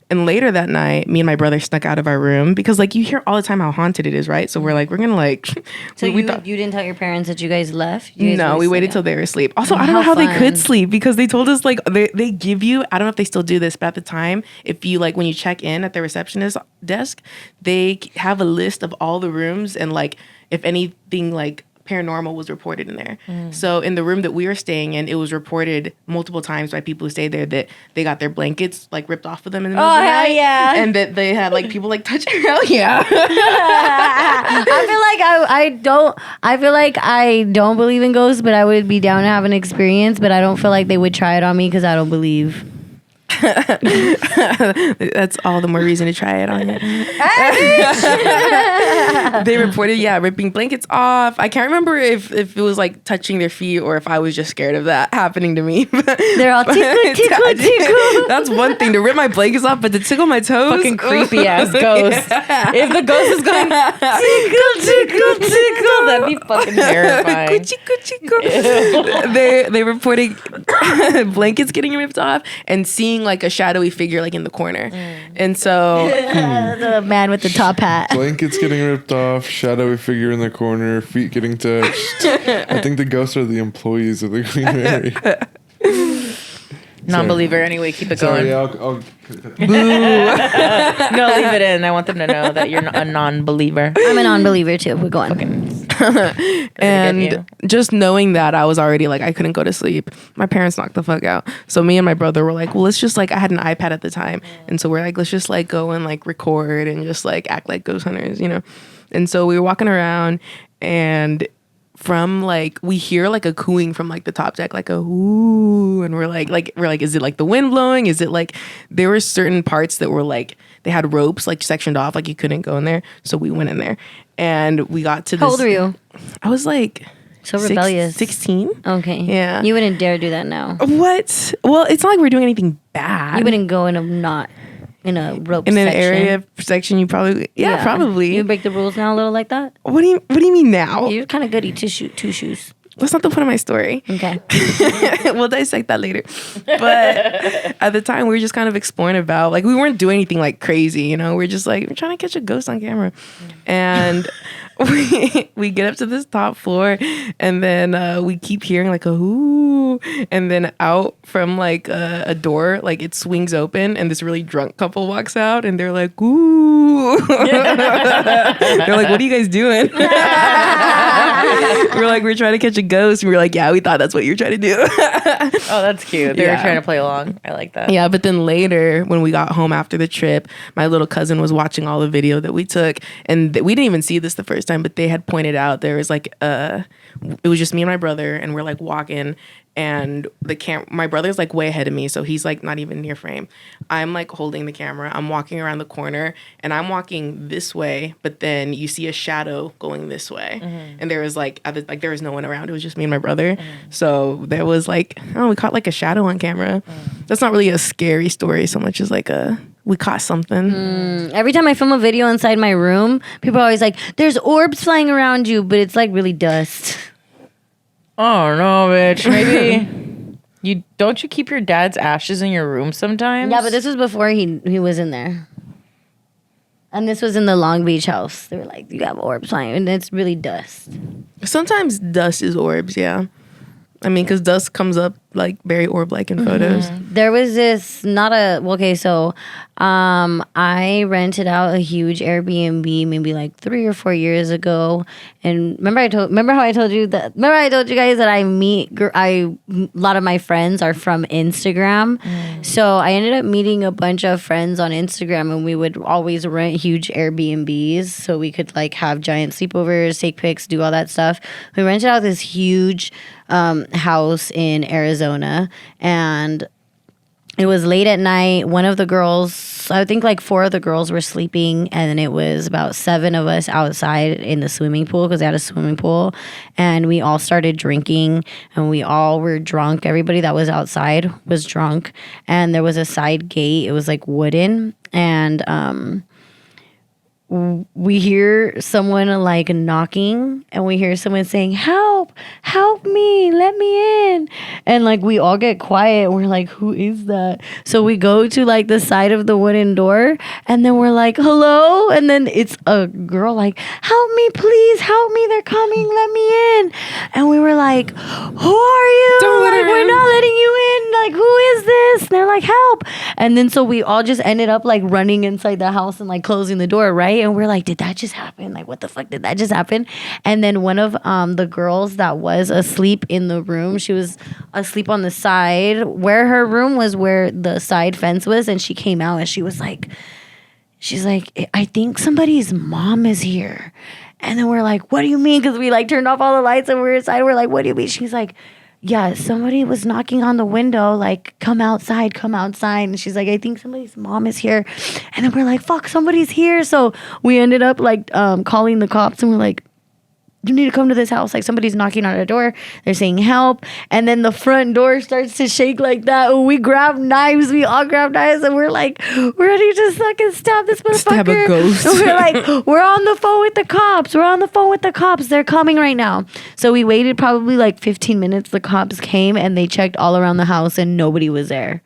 And later that night, me and my brother snuck out of our room because like you hear all the time how haunted it is, right? So we're like, we're going to like. So you didn't tell your parents that you guys left? No, we waited till they were asleep. Also, I don't know how they could sleep because they told us like they give you, I don't know if they still do this, but at the time, if you like when you check in at the receptionist desk, they have a list of all the rooms and like if anything like paranormal was reported in there. So in the room that we were staying in, it was reported multiple times by people who stayed there that they got their blankets like ripped off of them in the middle of the night. Yeah. And that they had like people like touching. Hell yeah. I feel like I don't believe in ghosts, but I would be down to have an experience, but I don't feel like they would try it on me because I don't believe. That's all the more reason to try it on you. They reported, ripping blankets off. I can't remember if it was like touching their feet or if I was just scared of that happening to me. They're all tickle. That's one thing, to rip my blankets off, but to tickle my toes. Fucking creepy ass ghost. Yeah. If the ghost is going tickle, that'd be fucking terrifying. They reported blankets getting ripped off and seeing like a shadowy figure like in the corner. And so The man with the top hat. Blankets getting ripped off, shadowy figure in the corner, feet getting touched. I think the ghosts are the employees of the Queen Mary. Non-believer. Anyway, keep it Sorry, going. I'll No, leave it in. I want them to know that you're a non-believer. I'm a non-believer too. We're going. and just knowing that, I was already like, I couldn't go to sleep. My parents knocked the fuck out. So me and my brother were like, well, let's just like, I had an iPad at the time. And so we're like, let's just like go and like record and just like act like ghost hunters, you know? And so we were walking around and from like, we hear like a cooing from like the top deck, like a whoo. And we're like, is it like the wind blowing? Is it like, there were certain parts that were like, they had ropes like sectioned off, like you couldn't go in there. So we went in there and we got to this. How old were you? I was like So rebellious. 16. Okay. Yeah. You wouldn't dare do that now. What? Well, it's not like we're doing anything bad. You wouldn't go in a rope in section. an area section. You probably, probably. You break the rules now a little like that? What do you mean now? You're kind of goody two shoes. That's not the point of my story. Okay. We'll dissect that later. But at the time, we were just kind of exploring about, like, we weren't doing anything like crazy, you know? We're just like, we're trying to catch a ghost on camera. And we get up to this top floor, and then we keep hearing like a whoo, and then out from like a door, like it swings open, and this really drunk couple walks out, and they're like, ooh. They're like, what are you guys doing? We're like, we're trying to catch a ghost. And we're like, yeah, we thought that's what you were trying to do. Oh, that's cute. They were trying to play along. I like that. Yeah, but then later, when we got home after the trip, my little cousin was watching all the video that we took, and we didn't even see this the first time, but they had pointed out there was like it was just me and my brother, and we're like walking, and my brother's like way ahead of me, so he's like not even near frame. I'm like holding the camera. I'm walking around the corner, and I'm walking this way, but then you see a shadow going this way, and there was there was no one around. It was just me and my brother. So there was like, we caught like a shadow on camera. That's not really a scary story so much as like we caught something. Every time I film a video inside my room, people are always like, there's orbs flying around you, but it's like really dust. Oh no, bitch. Maybe you keep your dad's ashes in your room sometimes? Yeah, but this was before he was in there. And this was in the Long Beach house. They were like, you have orbs flying, and it's really dust. Sometimes dust is orbs, yeah. I mean, because dust comes up like very orb-like in photos. There was this, I rented out a huge Airbnb maybe like 3 or 4 years ago. And remember I told you guys that a lot of my friends are from Instagram. So I ended up meeting a bunch of friends on Instagram, and we would always rent huge Airbnbs so we could like have giant sleepovers, take pics, do all that stuff. We rented out this huge house in Arizona, and it was late at night. One of the girls, I think like 4 of the girls were sleeping, and then it was about 7 of us outside in the swimming pool because they had a swimming pool, and we all started drinking, and we all were drunk. Everybody that was outside was drunk, and there was a side gate. It was like wooden, and we hear someone like knocking, and we hear someone saying, help me, let me in. And like we all get quiet, and we're like, who is that? So we go to like the side of the wooden door, and then we're like, hello. And then it's a girl like, help me, please help me, they're coming, let me in. And we were like, who are you? Don't let her We're in. not letting you in. Like, who is this? And they're like, help. And then so we all just ended up like running inside the house and like closing the door, right? right? And we're like, did that just happen? Like, what the fuck did that just happen? And then one of the girls that was asleep in the room, she was asleep on the side where her room was, where the side fence was, and she came out and she's like, I think somebody's mom is here. And then we're like, what do you mean? Because we like turned off all the lights and we were inside. We're like, what do you mean? She's like, yeah, somebody was knocking on the window, like, come outside. And she's like, I think somebody's mom is here. And then we're like, fuck, somebody's here. So we ended up like calling the cops, and we're like, you need to come to this house. Like, somebody's knocking on our door. They're saying help. And then the front door starts to shake like that. And we grab knives. We all grab knives. And we're like, we're ready to fucking stab this motherfucker. Stab a ghost. And we're like, we're on the phone with the cops. They're coming right now. So we waited probably like 15 minutes. The cops came and they checked all around the house and nobody was there.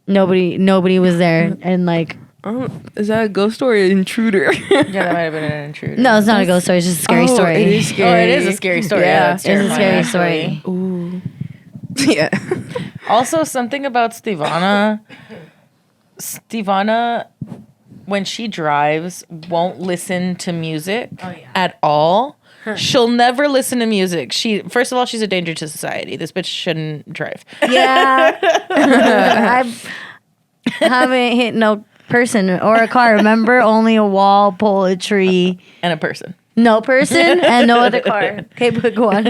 Nobody was there. And like, Oh, is that a ghost or an intruder? Yeah, that might have been an intruder. no, it's not a ghost story. It's just a scary story. It is scary. Oh, it is a scary story. Yeah, That's it's a scary terrifying, story. Ooh. Yeah. Also, something about Stevona. Stevona, when she drives, won't listen to music at all. She'll never listen to music. First of all, she's a danger to society. This bitch shouldn't drive. Yeah. I haven't hit no person or a car. Remember? Only a wall, pole, a tree. And a person. No person and no other car. Okay, but go on.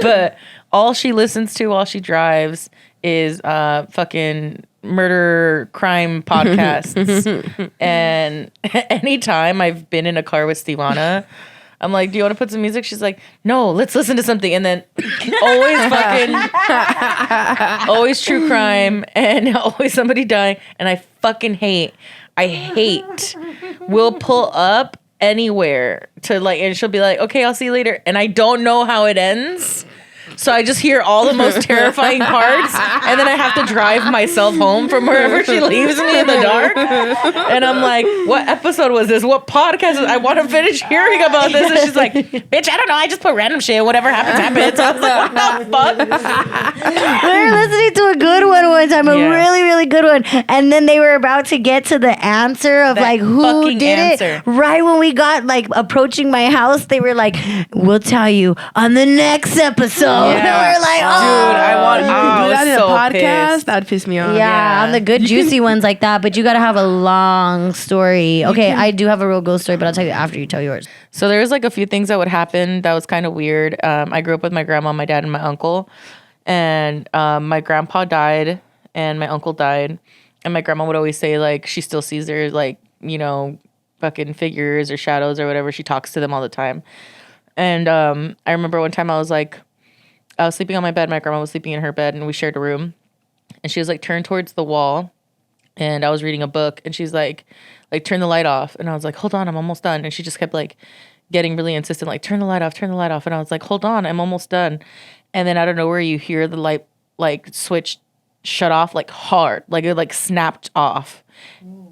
But all she listens to while she drives is fucking murder crime podcasts. And anytime I've been in a car with Stevona, I'm like, do you want to put some music? She's like, no, let's listen to something. And then always true crime and always somebody dying. And I hate we'll pull up anywhere to like, and she'll be like, okay, I'll see you later. And I don't know how it ends. So I just hear all the most terrifying parts, and then I have to drive myself home from wherever she leaves me in the dark. And I'm like, what episode was this? What podcast? I want to finish hearing about this. And she's like, bitch, I don't know. I just put random shit. Whatever happens, happens. So I was like, what the fuck? We were listening to a good one time, a really, really good one. And then they were about to get to the answer of That like who fucking did answer. it. Right when we got like approaching my house, they were like, we'll tell you on the next episode. And we're like, Dude, oh. I want. You I can do was that in so a podcast? pissed. That'd piss me off. Yeah, on the good juicy ones like that, but you gotta have a long story. Okay, I do have a real ghost story, but I'll tell you after you tell yours. So there was like a few things that would happen that was kind of weird. I grew up with my grandma, my dad, and my uncle. And my grandpa died and my uncle died. And my grandma would always say like she still sees their like, you know, fucking figures or shadows or whatever. She talks to them all the time. And I remember one time I was sleeping on my bed. My grandma was sleeping in her bed and we shared a room. And she was like turned towards the wall. And I was reading a book and she's like turn the light off. And I was like, hold on, I'm almost done. And she just kept like getting really insistent, like turn the light off. And I was like, hold on, I'm almost done. And then out of nowhere, you hear the light like switch shut off like hard, like it like snapped off.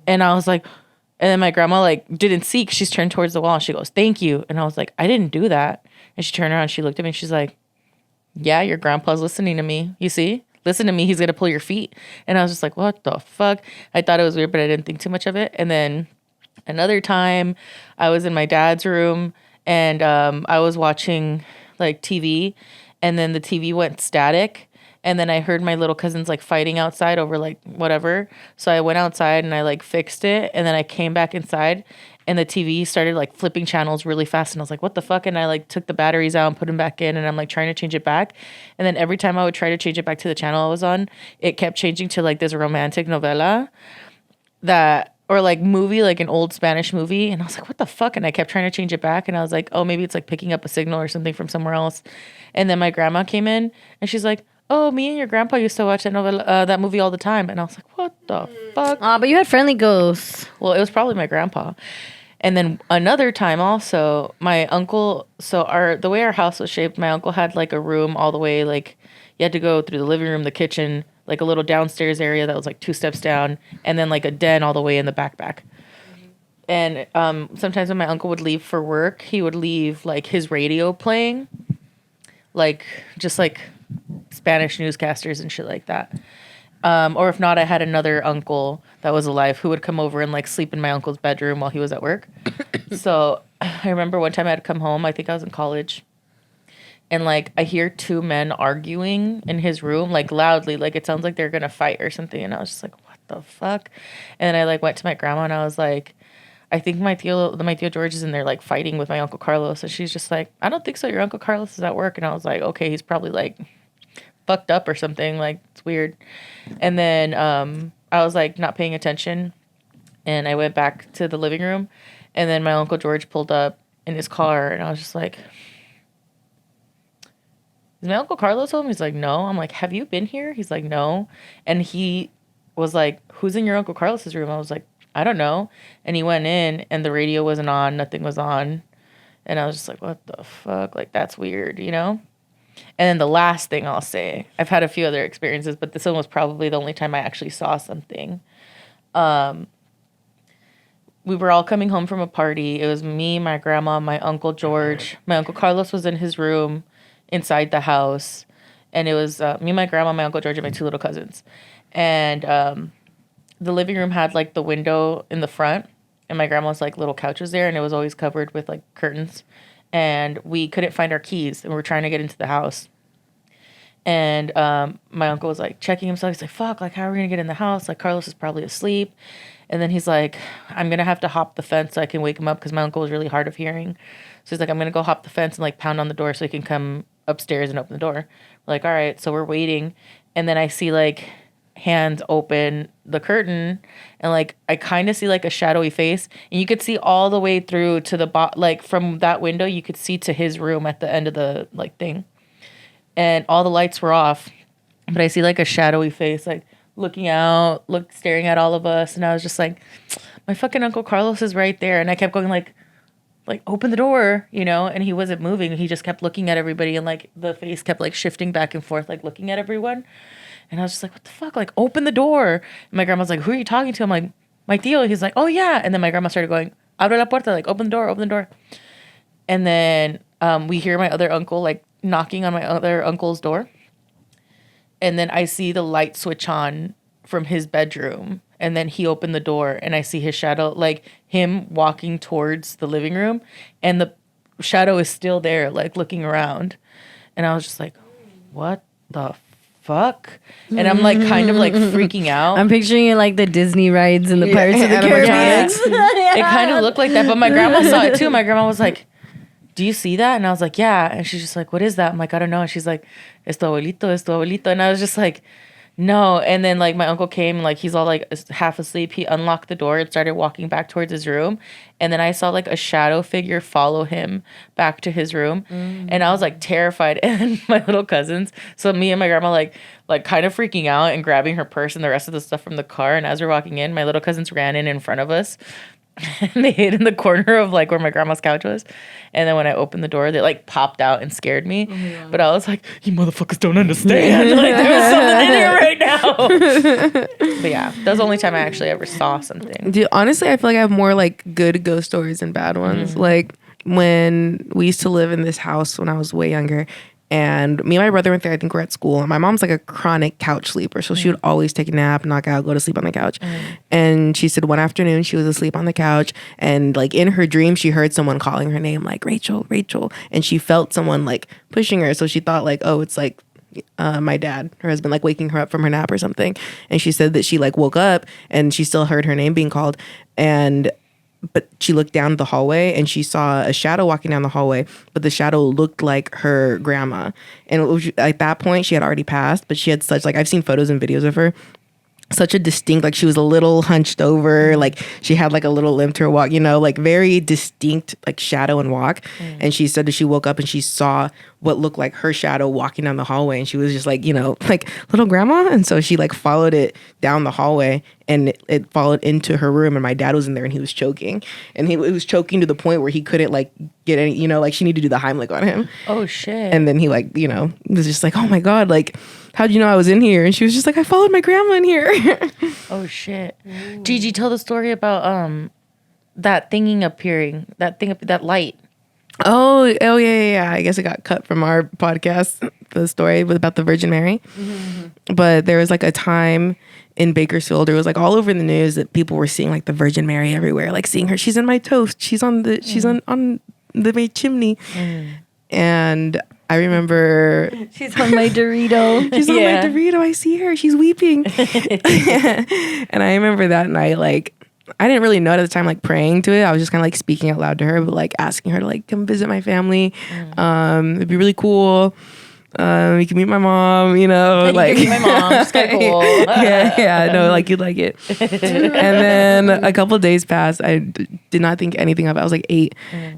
And I was like, and then my grandma like didn't see 'cause she's turned towards the wall and she goes, thank you. And I was like, I didn't do that. And she turned around, she looked at me and she's like, yeah, your grandpa's listening to me. You see? Listen to me. He's going to pull your feet. And I was just like, what the fuck? I thought it was weird, but I didn't think too much of it. And then another time I was in my dad's room and I was watching like TV and then the TV went static. And then I heard my little cousins like fighting outside over like whatever. So I went outside and I like fixed it. And then I came back inside and the TV started like flipping channels really fast. And I was like, what the fuck? And I like took the batteries out and put them back in. And I'm like trying to change it back. And then every time I would try to change it back to the channel I was on, it kept changing to like this romantic novela that, or like movie, like an old Spanish movie. And I was like, what the fuck? And I kept trying to change it back. And I was like, oh, maybe it's like picking up a signal or something from somewhere else. And then my grandma came in and she's like, oh, me and your grandpa used to watch that novela, that movie all the time. And I was like, what the fuck? Oh, but you had friendly ghosts. Well, it was probably my grandpa. And then another time also, my uncle, so the way our house was shaped, my uncle had like a room all the way, like you had to go through the living room, the kitchen, like a little downstairs area that was like 2 steps down, and then like a den all the way in the back. And sometimes when my uncle would leave for work, he would leave like his radio playing, like just like Spanish newscasters and shit like that. Or if not, I had another uncle that was alive who would come over and like sleep in my uncle's bedroom while he was at work. So I remember one time I had to come home. I think I was in college. And like I hear two men arguing in his room, like loudly, like it sounds like they're gonna fight or something. And I was just like, what the fuck? And I like went to my grandma and I was like, I think my Tio George is in there like fighting with my Uncle Carlos. And she's just like, I don't think so. Your Uncle Carlos is at work. And I was like, okay, he's probably like fucked up or something. Like it's weird. And then I was like not paying attention. And I went back to the living room. And then my Uncle George pulled up in his car. And I was just like, is my Uncle Carlos home? He's like, no. I'm like, have you been here? He's like, no. And he was like, who's in your Uncle Carlos's room? I was like, I don't know. And he went in and the radio wasn't on. Nothing was on. And I was just like, what the fuck? Like, that's weird, you know? And then the last thing I'll say, I've had a few other experiences, but this one was probably the only time I actually saw something. We were all coming home from a party. It was me, my grandma, my Uncle George. My Uncle Carlos was in his room inside the house. And it was me, my grandma, my Uncle George, and my two little cousins. And the living room had like the window in the front. And my grandma's like little couch was there. And it was always covered with like curtains. And we couldn't find our keys. And we were trying to get into the house. And my uncle was like checking himself. He's like, fuck, like how are we going to get in the house? Like Carlos is probably asleep. And then he's like, I'm going to have to hop the fence so I can wake him up because my uncle was really hard of hearing. So he's like, I'm going to go hop the fence and like pound on the door so he can come upstairs and open the door. We're like, all right. So we're waiting. And then I see like hands open the curtain and like I kind of see like a shadowy face. And you could see all the way through to the like from that window, you could see to his room at the end of the like thing. And all the lights were off. But I see like a shadowy face like looking out, staring at all of us. And I was just like, my fucking Uncle Carlos is right there. And I kept going like open the door, you know, and he wasn't moving. He just kept looking at everybody and like the face kept like shifting back and forth, like looking at everyone. And I was just like, what the fuck? Like open the door. And my grandma's like, who are you talking to? I'm like, my tío. He's like, oh yeah. And then my grandma started going, abre la puerta, like open the door, open the door. And then we hear my other uncle like knocking on my other uncle's door. And then I see the light switch on from his bedroom. And then he opened the door and I see his shadow, like him walking towards the living room. And the shadow is still there, like looking around. And I was just like, what the fuck? And I'm like kind of like freaking out. I'm picturing it like the Disney rides and the Pirates of the Caribbean. It kind of looked like that. But my grandma saw it too. My grandma was like, do you see that? And I was like, yeah. And she's just like, what is that? I'm like, I don't know. And she's like, es tu abuelito, es tu abuelito. And I was just like, no. And then like my uncle came, like he's all like half asleep. He unlocked the door and started walking back towards his room. And then I saw like a shadow figure follow him back to his room. And I was like terrified. And my little cousins, so me and my grandma like kind of freaking out and grabbing her purse and the rest of the stuff from the car. And as we're walking in, my little cousins ran in front of us. And they hid in the corner of like where my grandma's couch was. And then when I opened the door, they like popped out and scared me. But I was like, you motherfuckers don't understand. Like there's something in here right now. But yeah, that was the only time I actually ever saw something. Dude, honestly, I feel like I have more like good ghost stories than bad ones. Like when we used to live in this house when I was way younger. And me and my brother went there, I think we're at school. And my mom's like a chronic couch sleeper. So she would always take a nap, knock out, go to sleep on the couch. And she said one afternoon she was asleep on the couch. And like in her dream, she heard someone calling her name like, Rachel, Rachel. And she felt someone like pushing her. So she thought like, oh, it's like my dad, her husband, like waking her up from her nap or something. And she said that she like woke up and she still heard her name being called. But she looked down the hallway and she saw a shadow walking down the hallway, but the shadow looked like her grandma. And it was, at that point, she had already passed, but she had such, like, I've seen photos and videos of her, such a distinct, like she was a little hunched over, like she had like a little limp to her walk, you know, like very distinct like shadow and walk. And she said that she woke up and she saw what looked like her shadow walking down the hallway, and she was just like, you know, like little grandma. And so she like followed it down the hallway and it followed into her room, and my dad was in there and he was choking, and he was choking to the point where he couldn't like get any, you know, like she needed to do the Heimlich on him. Oh shit. And then he like, you know, was just like, oh my God, like, how'd you know I was in here? And she was just like, I followed my grandma in here. Oh shit. Gigi, tell the story about that thinging appearing, that light. Yeah. I guess it got cut from our podcast, the story about the Virgin Mary. But there was like a time in Bakersfield, it was like all over the news that people were seeing like the Virgin Mary everywhere, like seeing her. She's in my toast. She's on the my chimney. And I remember she's on my Dorito. She's on my Dorito. I see her. She's weeping. And I remember that night, like, I didn't really know it at the time, like praying to it. I was just kind of like speaking out loud to her, but like asking her to like come visit my family. It'd be really cool. You can meet my mom, you know, like you can meet my mom. She's kind of cool. No, like you'd like it. And then a couple of days passed. I did not think anything of it. I was like 8,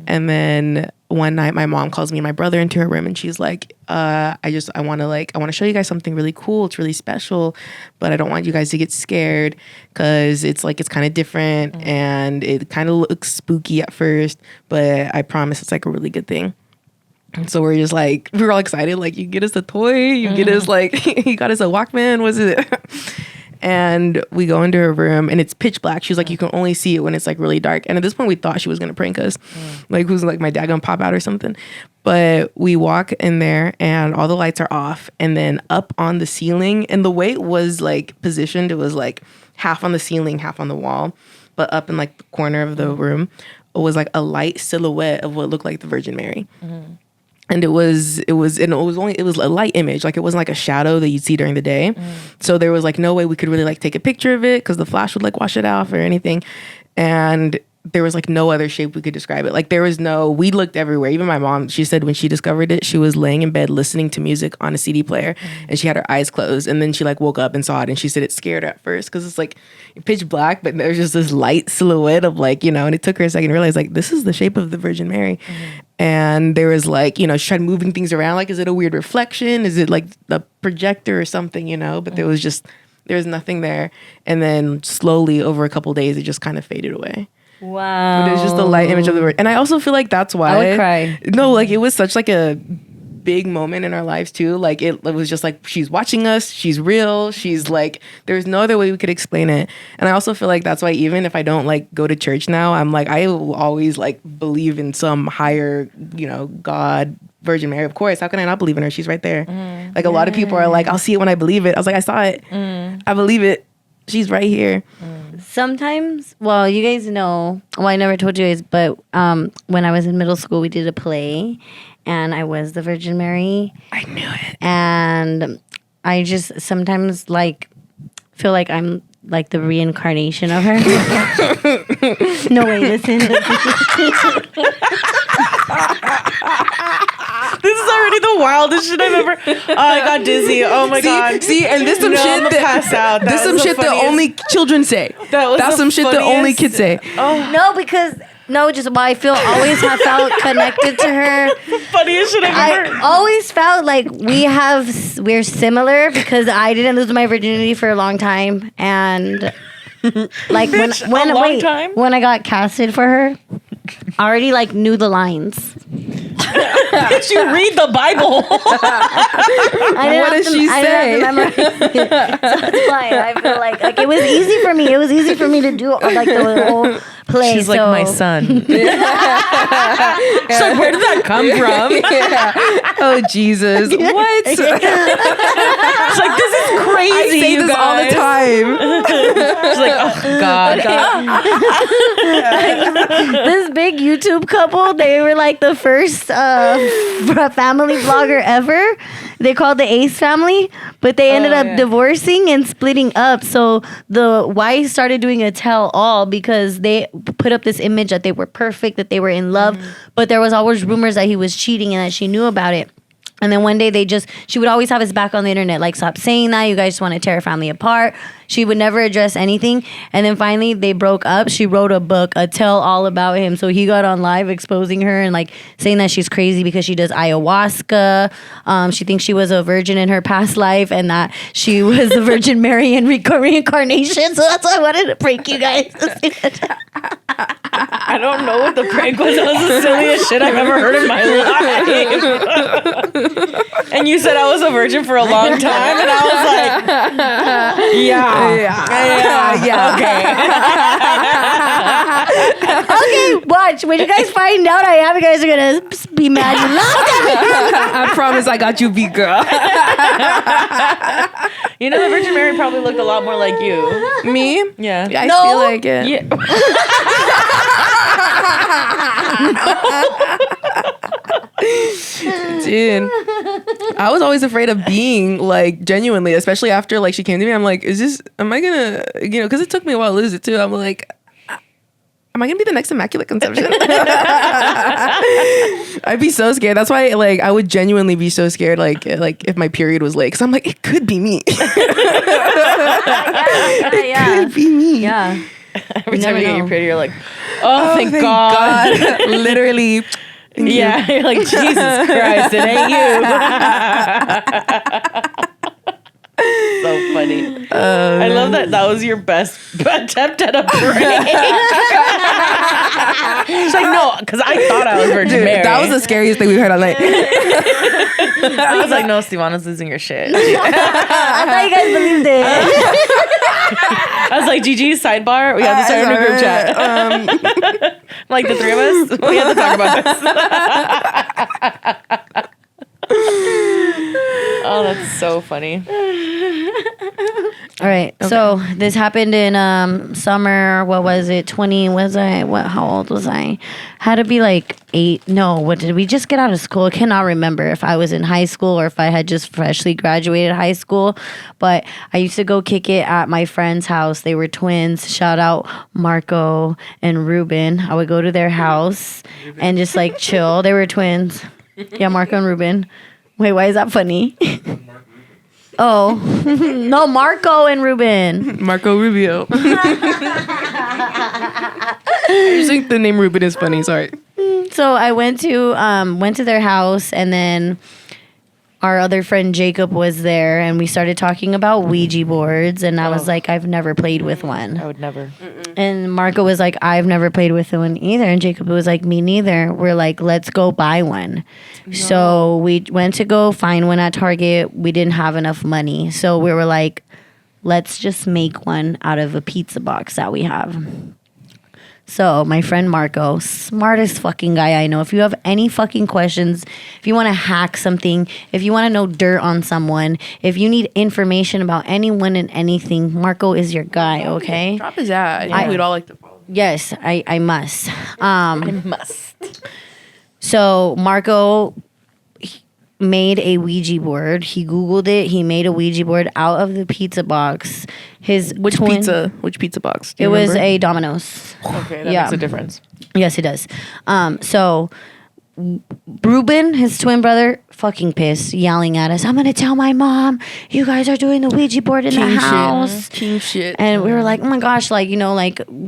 and then one night my mom calls me and my brother into her room, and she's like, I want to show you guys something really cool. It's really special, but I don't want you guys to get scared because it's kind of different and it kind of looks spooky at first, but I promise it's like a really good thing. And so we're just like, we were all excited. Like, you get us a toy, you get us like, you got us a Walkman, was it? And we go into her room and it's pitch black. She's like, you can only see it when it's like really dark. And at this point we thought she was going to prank us. Like, who's like my dad going to pop out or something. But we walk in there and all the lights are off. And then up on the ceiling, and the way it was like positioned, it was like half on the ceiling, half on the wall. But up in like the corner of the room, it was like a light silhouette of what looked like the Virgin Mary. And it was a light image. Like, it wasn't like a shadow that you'd see during the day. So there was like no way we could really like take a picture of it because the flash would like wash it off or anything. And there was like no other shape we could describe it. Like, we looked everywhere. Even my mom, she said when she discovered it, she was laying in bed listening to music on a CD player and she had her eyes closed. And then she like woke up and saw it, and she said it scared her at first because it's like pitch black, but there's just this light silhouette of like, you know, and it took her a second to realize like, this is the shape of the Virgin Mary. And there was like, you know, she tried moving things around. Like, is it a weird reflection? Is it like the projector or something, you know? But there was nothing there. And then slowly over a couple of days, it just kind of faded away. Wow. But it was just the light image of the word. And I also feel like that's why. I would cry. No, like, it was such like a big moment in our lives too. Like, it was just like, she's watching us. She's real. She's like, there's no other way we could explain it. And I also feel like that's why even if I don't like go to church now, I'm like, I will always like believe in some higher, you know, God, Virgin Mary. Of course. How can I not believe in her? She's right there. Like, a lot of people are like, I'll see it when I believe it. I was like, I saw it. I believe it. She's right here. Sometimes, well, you guys know, well, I never told you guys, but when I was in middle school, we did a play, and I was the Virgin Mary. I knew it. And I just sometimes, like, feel like I'm, like, the reincarnation of her. No way, listen. This is already the wildest shit I've ever. Oh, I got dizzy. Oh my god. See, and this some shit that pass out. This some shit that only children say. That's some shit that only kids say. Oh no, because just I always have felt connected to her. The funniest shit I've ever. I always felt like we're similar because I didn't lose my virginity for a long time, and like Bitch, when I got casted for her, I already like knew the lines. Did you read the Bible? What does she say? So that's why I feel like it was easy for me. It was easy for me to do like the whole play. She's like my son. She's like, where did that come from? Oh Jesus! What? She's like, this is crazy. I say this all the time. She's like, oh God. This big YouTube couple, they were like the first family vlogger ever. They called the Ace family, but they ended up divorcing and splitting up. So the wife started doing a tell-all because they put up this image that they were perfect, that they were in love, but there was always rumors that he was cheating and that she knew about it. And then one day she would always have his back on the internet, like, stop saying that. You guys just want to tear our family apart. She would never address anything. And then finally they broke up. She wrote a book, a tell all about him. So he got on live exposing her and like saying that she's crazy because she does ayahuasca. She thinks she was a virgin in her past life and that she was the Virgin Mary in reincarnation. So that's why I wanted to prank you guys. I don't know what the prank was. That was the silliest shit I've ever heard in my life. And you said I was a virgin for a long time, and I was like, yeah. Okay, Watch, when you guys find out I am, you guys are gonna be mad. I promise I got you beat, girl. You know, the Virgin Mary probably looked a lot more like you. Me? Yeah. I feel like it. Yeah. Dude, I was always afraid of being like genuinely, especially after like she came to me. I'm like, am I gonna, because it took me a while to lose it too. I'm like, am I gonna be the next Immaculate Conception? I'd be so scared. That's why like I would genuinely be so scared like if my period was late, because I'm like, it could be me. It could be me. Yeah. Every time you get your period, you're like, oh, thank God. Literally. Yeah, you're like, Jesus Christ, it ain't you. So funny. I love that was your best attempt at a prank. She's like, no, because I thought I was Virgin Dude, Mary. that was the scariest thing we've heard all night. I was like, no, Stevona's losing your shit. I thought you guys believed it. I was like, Gigi, sidebar, we have to start a new group chat. Like the three of us, we have to talk about this. Oh, that's so funny. All right. Okay. So this happened in summer. What was it? How old was I? Had to be like 8. No, what did we just get out of school? I cannot remember if I was in high school or if I had just freshly graduated high school. But I used to go kick it at my friend's house. They were twins. Shout out Marco and Ruben. I would go to their house and just like chill. They were twins. Yeah, Marco and Ruben. Wait, why is that funny? Oh, no, Marco and Ruben. Marco Rubio. I just think the name Ruben is funny. Sorry. So I went to their house, and then our other friend Jacob was there, and we started talking about Ouija boards, and I was like, I've never played with one. I would never. And Marco was like, I've never played with one either. And Jacob was like, me neither. We're like, let's go buy one. No. So we went to go find one at Target. We didn't have enough money. So we were like, let's just make one out of a pizza box that we have. So my friend Marco, smartest fucking guy I know. If you have any fucking questions, if you want to hack something, if you want to know dirt on someone, if you need information about anyone and anything, Marco is your guy, okay? Drop his ad. Yeah. We'd all like to follow. Yes, I must. I must. So Marco made a Ouija board. He Googled it. He made a Ouija board out of the pizza box. Which pizza box? It was a Domino's. Okay, that makes a difference. Yes, it does. So Ruben, his twin brother, fucking pissed, yelling at us, I'm going to tell my mom you guys are doing the Ouija board in the house. King shit. And we were like, oh my gosh, like,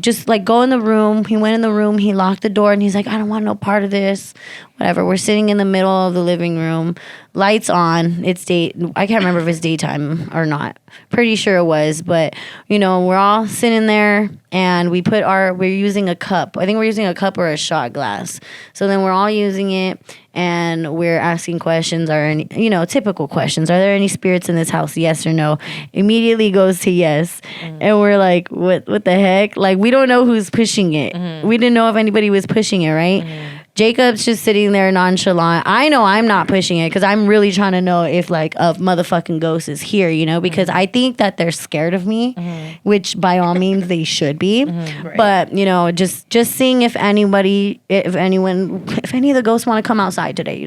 just like go in the room. He went in the room, he locked the door, and he's like, I don't want no part of this. Whatever. We're sitting in the middle of the living room, lights on. It's I can't remember if it's daytime or not. Pretty sure it was, but we're all sitting there, and we're using a cup. I think we're using a cup or a shot glass. So then we're all using it, and we're asking questions, or any, typical questions. Are there any spirits in this house? Yes or no? Immediately goes to yes. And we're like, what the heck? Like, we don't know who's pushing it. We didn't know if anybody was pushing it, right? Jacob's just sitting there nonchalant. I know I'm not pushing it because I'm really trying to know if like a motherfucking ghost is here, because I think that they're scared of me, which by all means they should be. Right. But just seeing if any of the ghosts want to come outside today,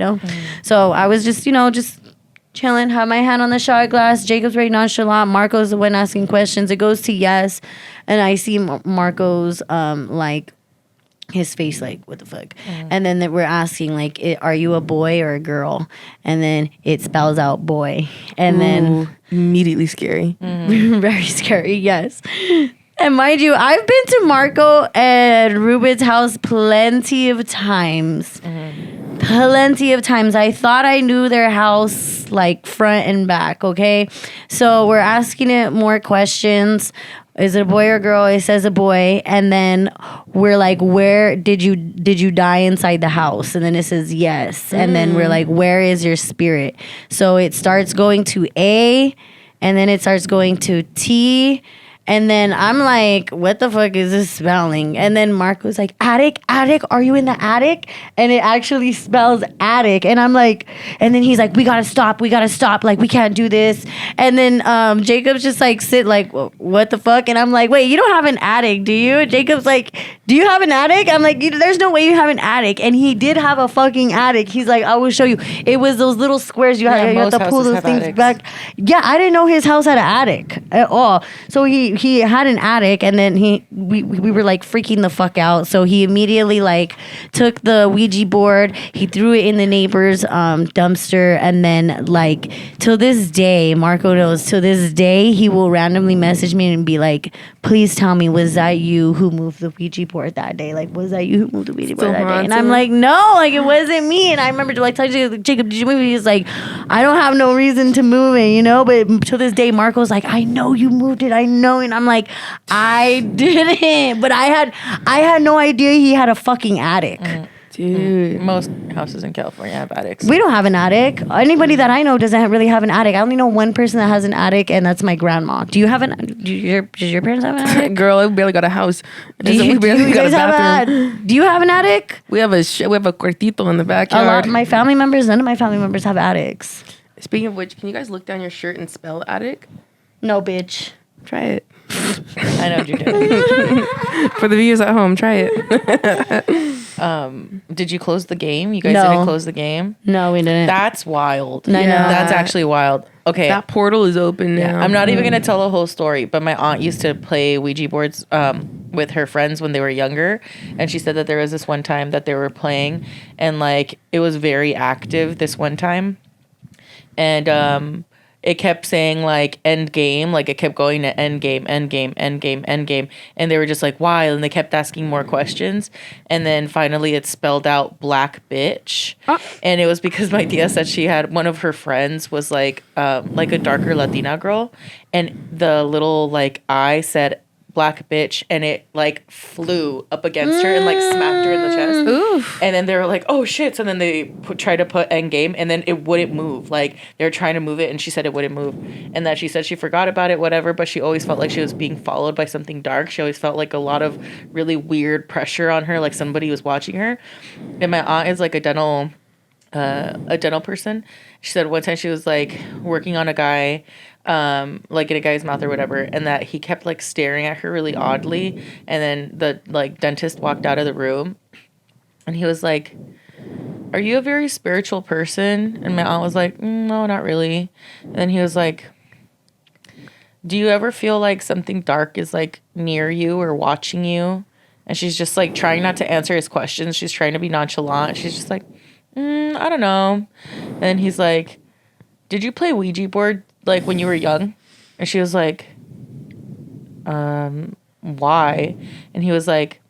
So I was just just chilling, have my hand on the shot glass. Jacob's very nonchalant. Marco's the one asking questions. It goes to yes, and I see Marco's like. His face like, what the fuck? And then we're asking like, are you a boy or a girl? And then it spells out boy. And then immediately scary. Very scary, yes. And mind you, I've been to Marco and Ruben's house plenty of times. Plenty of times. I thought I knew their house like front and back, okay? So we're asking it more questions. Is it a boy or a girl? It says a boy. And then we're like, where did you die inside the house? And then it says yes. And then we're like, where is your spirit? So it starts going to A, and then it starts going to T, And then I'm like, what the fuck is this spelling? And then Marco's like, attic, are you in the attic? And it actually spells attic. And I'm like, and then he's like, we gotta stop. Like, we can't do this. And then Jacob's just like, like, what the fuck? And I'm like, wait, you don't have an attic, do you? Jacob's like, do you have an attic? I'm like, there's no way you have an attic. And he did have a fucking attic. He's like, I will show you. It was those little squares you have to pull those things back. Yeah, I didn't know his house had an attic at all. So he had an attic, and then we were like freaking the fuck out. So he immediately like took the Ouija board, he threw it in the neighbor's dumpster, and then like till this day, Marco knows, till this day he will randomly message me and be like, please tell me, was that you who moved the Ouija board that day? Like, was that you who moved the Ouija board that day? And I'm like, no, like it wasn't me. And I remember like telling Jacob, did you move it? He's like, I don't have no reason to move it, you know? But to this day, Marco's like, I know you moved it, I know. And I'm like, I didn't. But I had no idea he had a fucking attic. Dude. Most houses in California have attics. We don't have an attic. Anybody that I know doesn't really have an attic. I only know one person that has an attic, and that's my grandma. Do you have does your parents have an attic? Girl, we barely got a house. Do you guys have do you have an attic? We have a cuartito in the A backyard. lot of my family members, none of my family members have attics. Speaking of which, can you guys look down your shirt and spell attic? No, bitch. Try it. I know what you're doing. For the viewers at home, try it. Did you close the game? You guys No. didn't close the game? No, we didn't. That's wild. I know. That's actually wild. Okay. That portal is open now. I'm not even going to tell the whole story, but my aunt used to play Ouija boards with her friends when they were younger. And she said that there was this one time that they were playing, and like it was very active this one time. And it kept saying like end game, like it kept going to end game. And they were just like, why? And they kept asking more questions. And then finally it spelled out black bitch. And it was because my tia said she had one of her friends was like a darker Latina girl. And the little like I said black bitch, and it like flew up against her and like smacked her in the chest. Oof. And then they were like, oh shit. So then they tried to put end game, and then it wouldn't move. Like they were trying to move it, and she said it wouldn't move. And that she said she forgot about it, whatever, but she always felt like she was being followed by something dark. She always felt like a lot of really weird pressure on her, like somebody was watching her. And my aunt is like a dental person. She said one time she was like working on a guy, like in a guy's mouth or whatever, and that he kept like staring at her really oddly. And then the like dentist walked out of the room, and he was like, are you a very spiritual person? And my aunt was like, no, not really. And then he was like, do you ever feel like something dark is like near you or watching you? And she's just like trying not to answer his questions. She's trying to be nonchalant. She's just like, I don't know. And then he's like, did you play Ouija board like when you were young? And she was like, why? And he was like,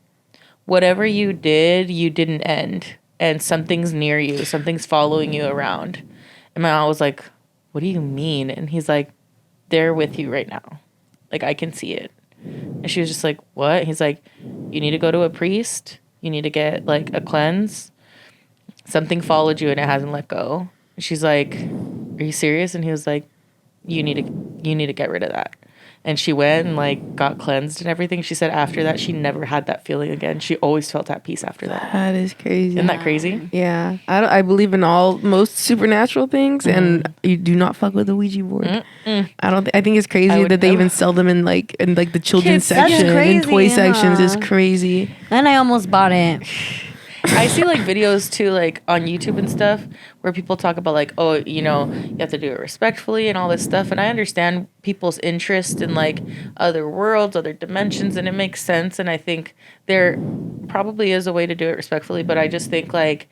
whatever you did, you didn't end. And something's near you. Something's following you around. And my aunt was like, what do you mean? And he's like, they're with you right now. Like, I can see it. And she was just like, what? He's like, you need to go to a priest. You need to get like a cleanse. Something followed you and it hasn't let go. And she's like, are you serious? And he was like, you need to get rid of that. And she went and like got cleansed and everything. She said after that she never had that feeling again. She always felt at peace after that. That is crazy. Isn't that crazy? Yeah. I believe in most supernatural things, and you do not fuck with the Ouija board. I think it's crazy that they even sell them in like the children's section and toy sections is crazy. And I almost bought it. I see like videos too, like on YouTube and stuff, where people talk about like, oh, you know, you have to do it respectfully and all this stuff. And I understand people's interest in like other worlds, other dimensions, and it makes sense. And I think there probably is a way to do it respectfully, but I just think like,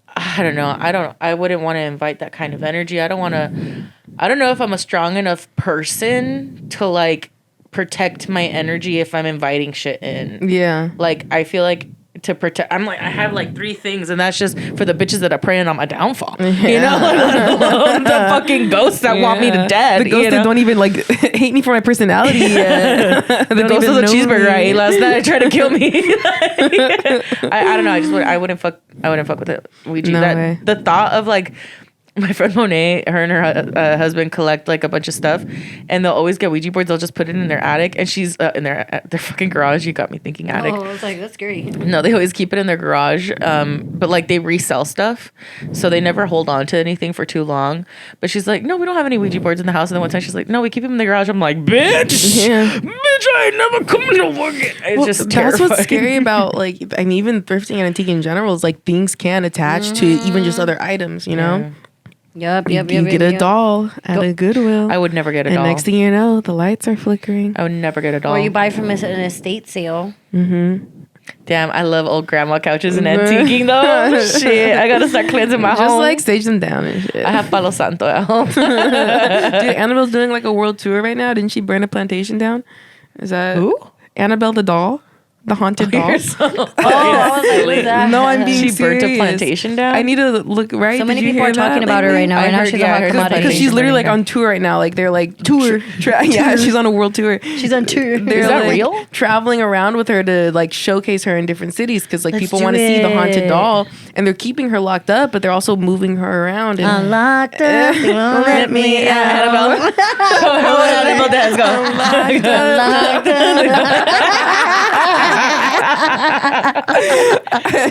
I don't know. I wouldn't want to invite that kind of energy. I don't know if I'm a strong enough person to like protect my energy if I'm inviting shit in. Yeah. Like, I feel like to protect, I have like 3 things, and that's just for the bitches that are praying on my downfall. Yeah. You know, let alone the fucking ghosts that want me to death. The ghosts that don't even like hate me for my personality yet. The ghost of the cheeseburger I ate last night tried to kill me. I don't know. I wouldn't fuck with it. Ouija. No way. The thought of like My friend Monet, her and her husband collect like a bunch of stuff, and they'll always get Ouija boards. They'll just put it in their attic, and she's in their fucking garage. You got me thinking attic. Oh, I was like, that's scary. No, they always keep it in their garage, but like they resell stuff, so they never hold on to anything for too long. But she's like, no, we don't have any Ouija boards in the house. And then one time she's like, no, we keep them in the garage. I'm like, bitch, I ain't never coming to work it. It's just terrifying. That's what's scary about like, I mean, even thrifting and antique in general is like things can attach to even just other items, you know. Yep. You get a doll at a Goodwill. I would never get a doll. And next thing you know, the lights are flickering. I would never get a doll. Or you buy from an estate sale. Damn, I love old grandma couches and antiquing though. Shit, I gotta start cleansing my home. Just like stage them down and shit. I have Palo Santo at home. Dude, Annabelle's doing like a world tour right now. Didn't she burn a plantation down? Is that Who? Annabelle the doll? The haunted doll? I was like, No, I'm being She serious. burnt a plantation down? I need to look right. So many Did you people hear are talking that about her lately? right now. I Right now, heard- she's yeah, I a hot heard commodity. Because she's literally like burning on tour right now. Like they're like yeah, she's on a world tour. She's on tour. They're Is that like real? traveling around with her to like showcase her in different cities because like Let's people do want to see the haunted it. doll, and they're keeping her locked up, but they're also moving her around. And I'm locked up. You won't let me out. Annabelle. Annabelle dance go.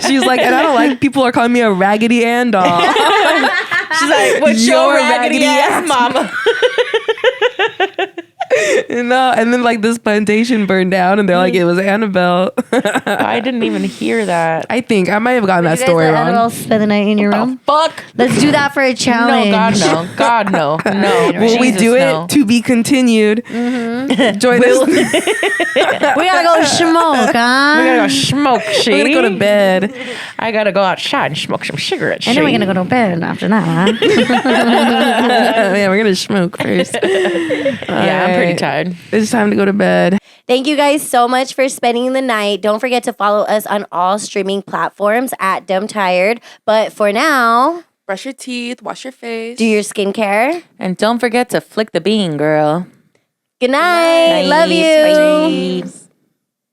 she's like, and I don't like people are calling me a Raggedy Ann doll. She's like, what's your raggedy ass mama? No, and then like this plantation burned down, and they're like, it was Annabelle. I didn't even hear that. I think I might have gotten that You guys story let wrong. Annabelle spend the night in your room? Fuck. Let's do that for a challenge. No, God, no. God, no. No. Will we Jesus, do it? no. To be continued. Join us. We gotta go smoke, huh? We gotta go smoke shit. We're gonna go to bed. I gotta go outside and smoke some cigarettes. And then we're gonna go to bed after that, huh? Yeah, we're gonna smoke first. Yeah, I'm pretty tired. It's time to go to bed. Thank you guys so much for spending the night. Don't forget to follow us on all streaming platforms at Dumbtired. But for now, Brush your teeth, wash your face. do your skincare. And don't forget to flick the bean, girl. Good night. Love you. Bye.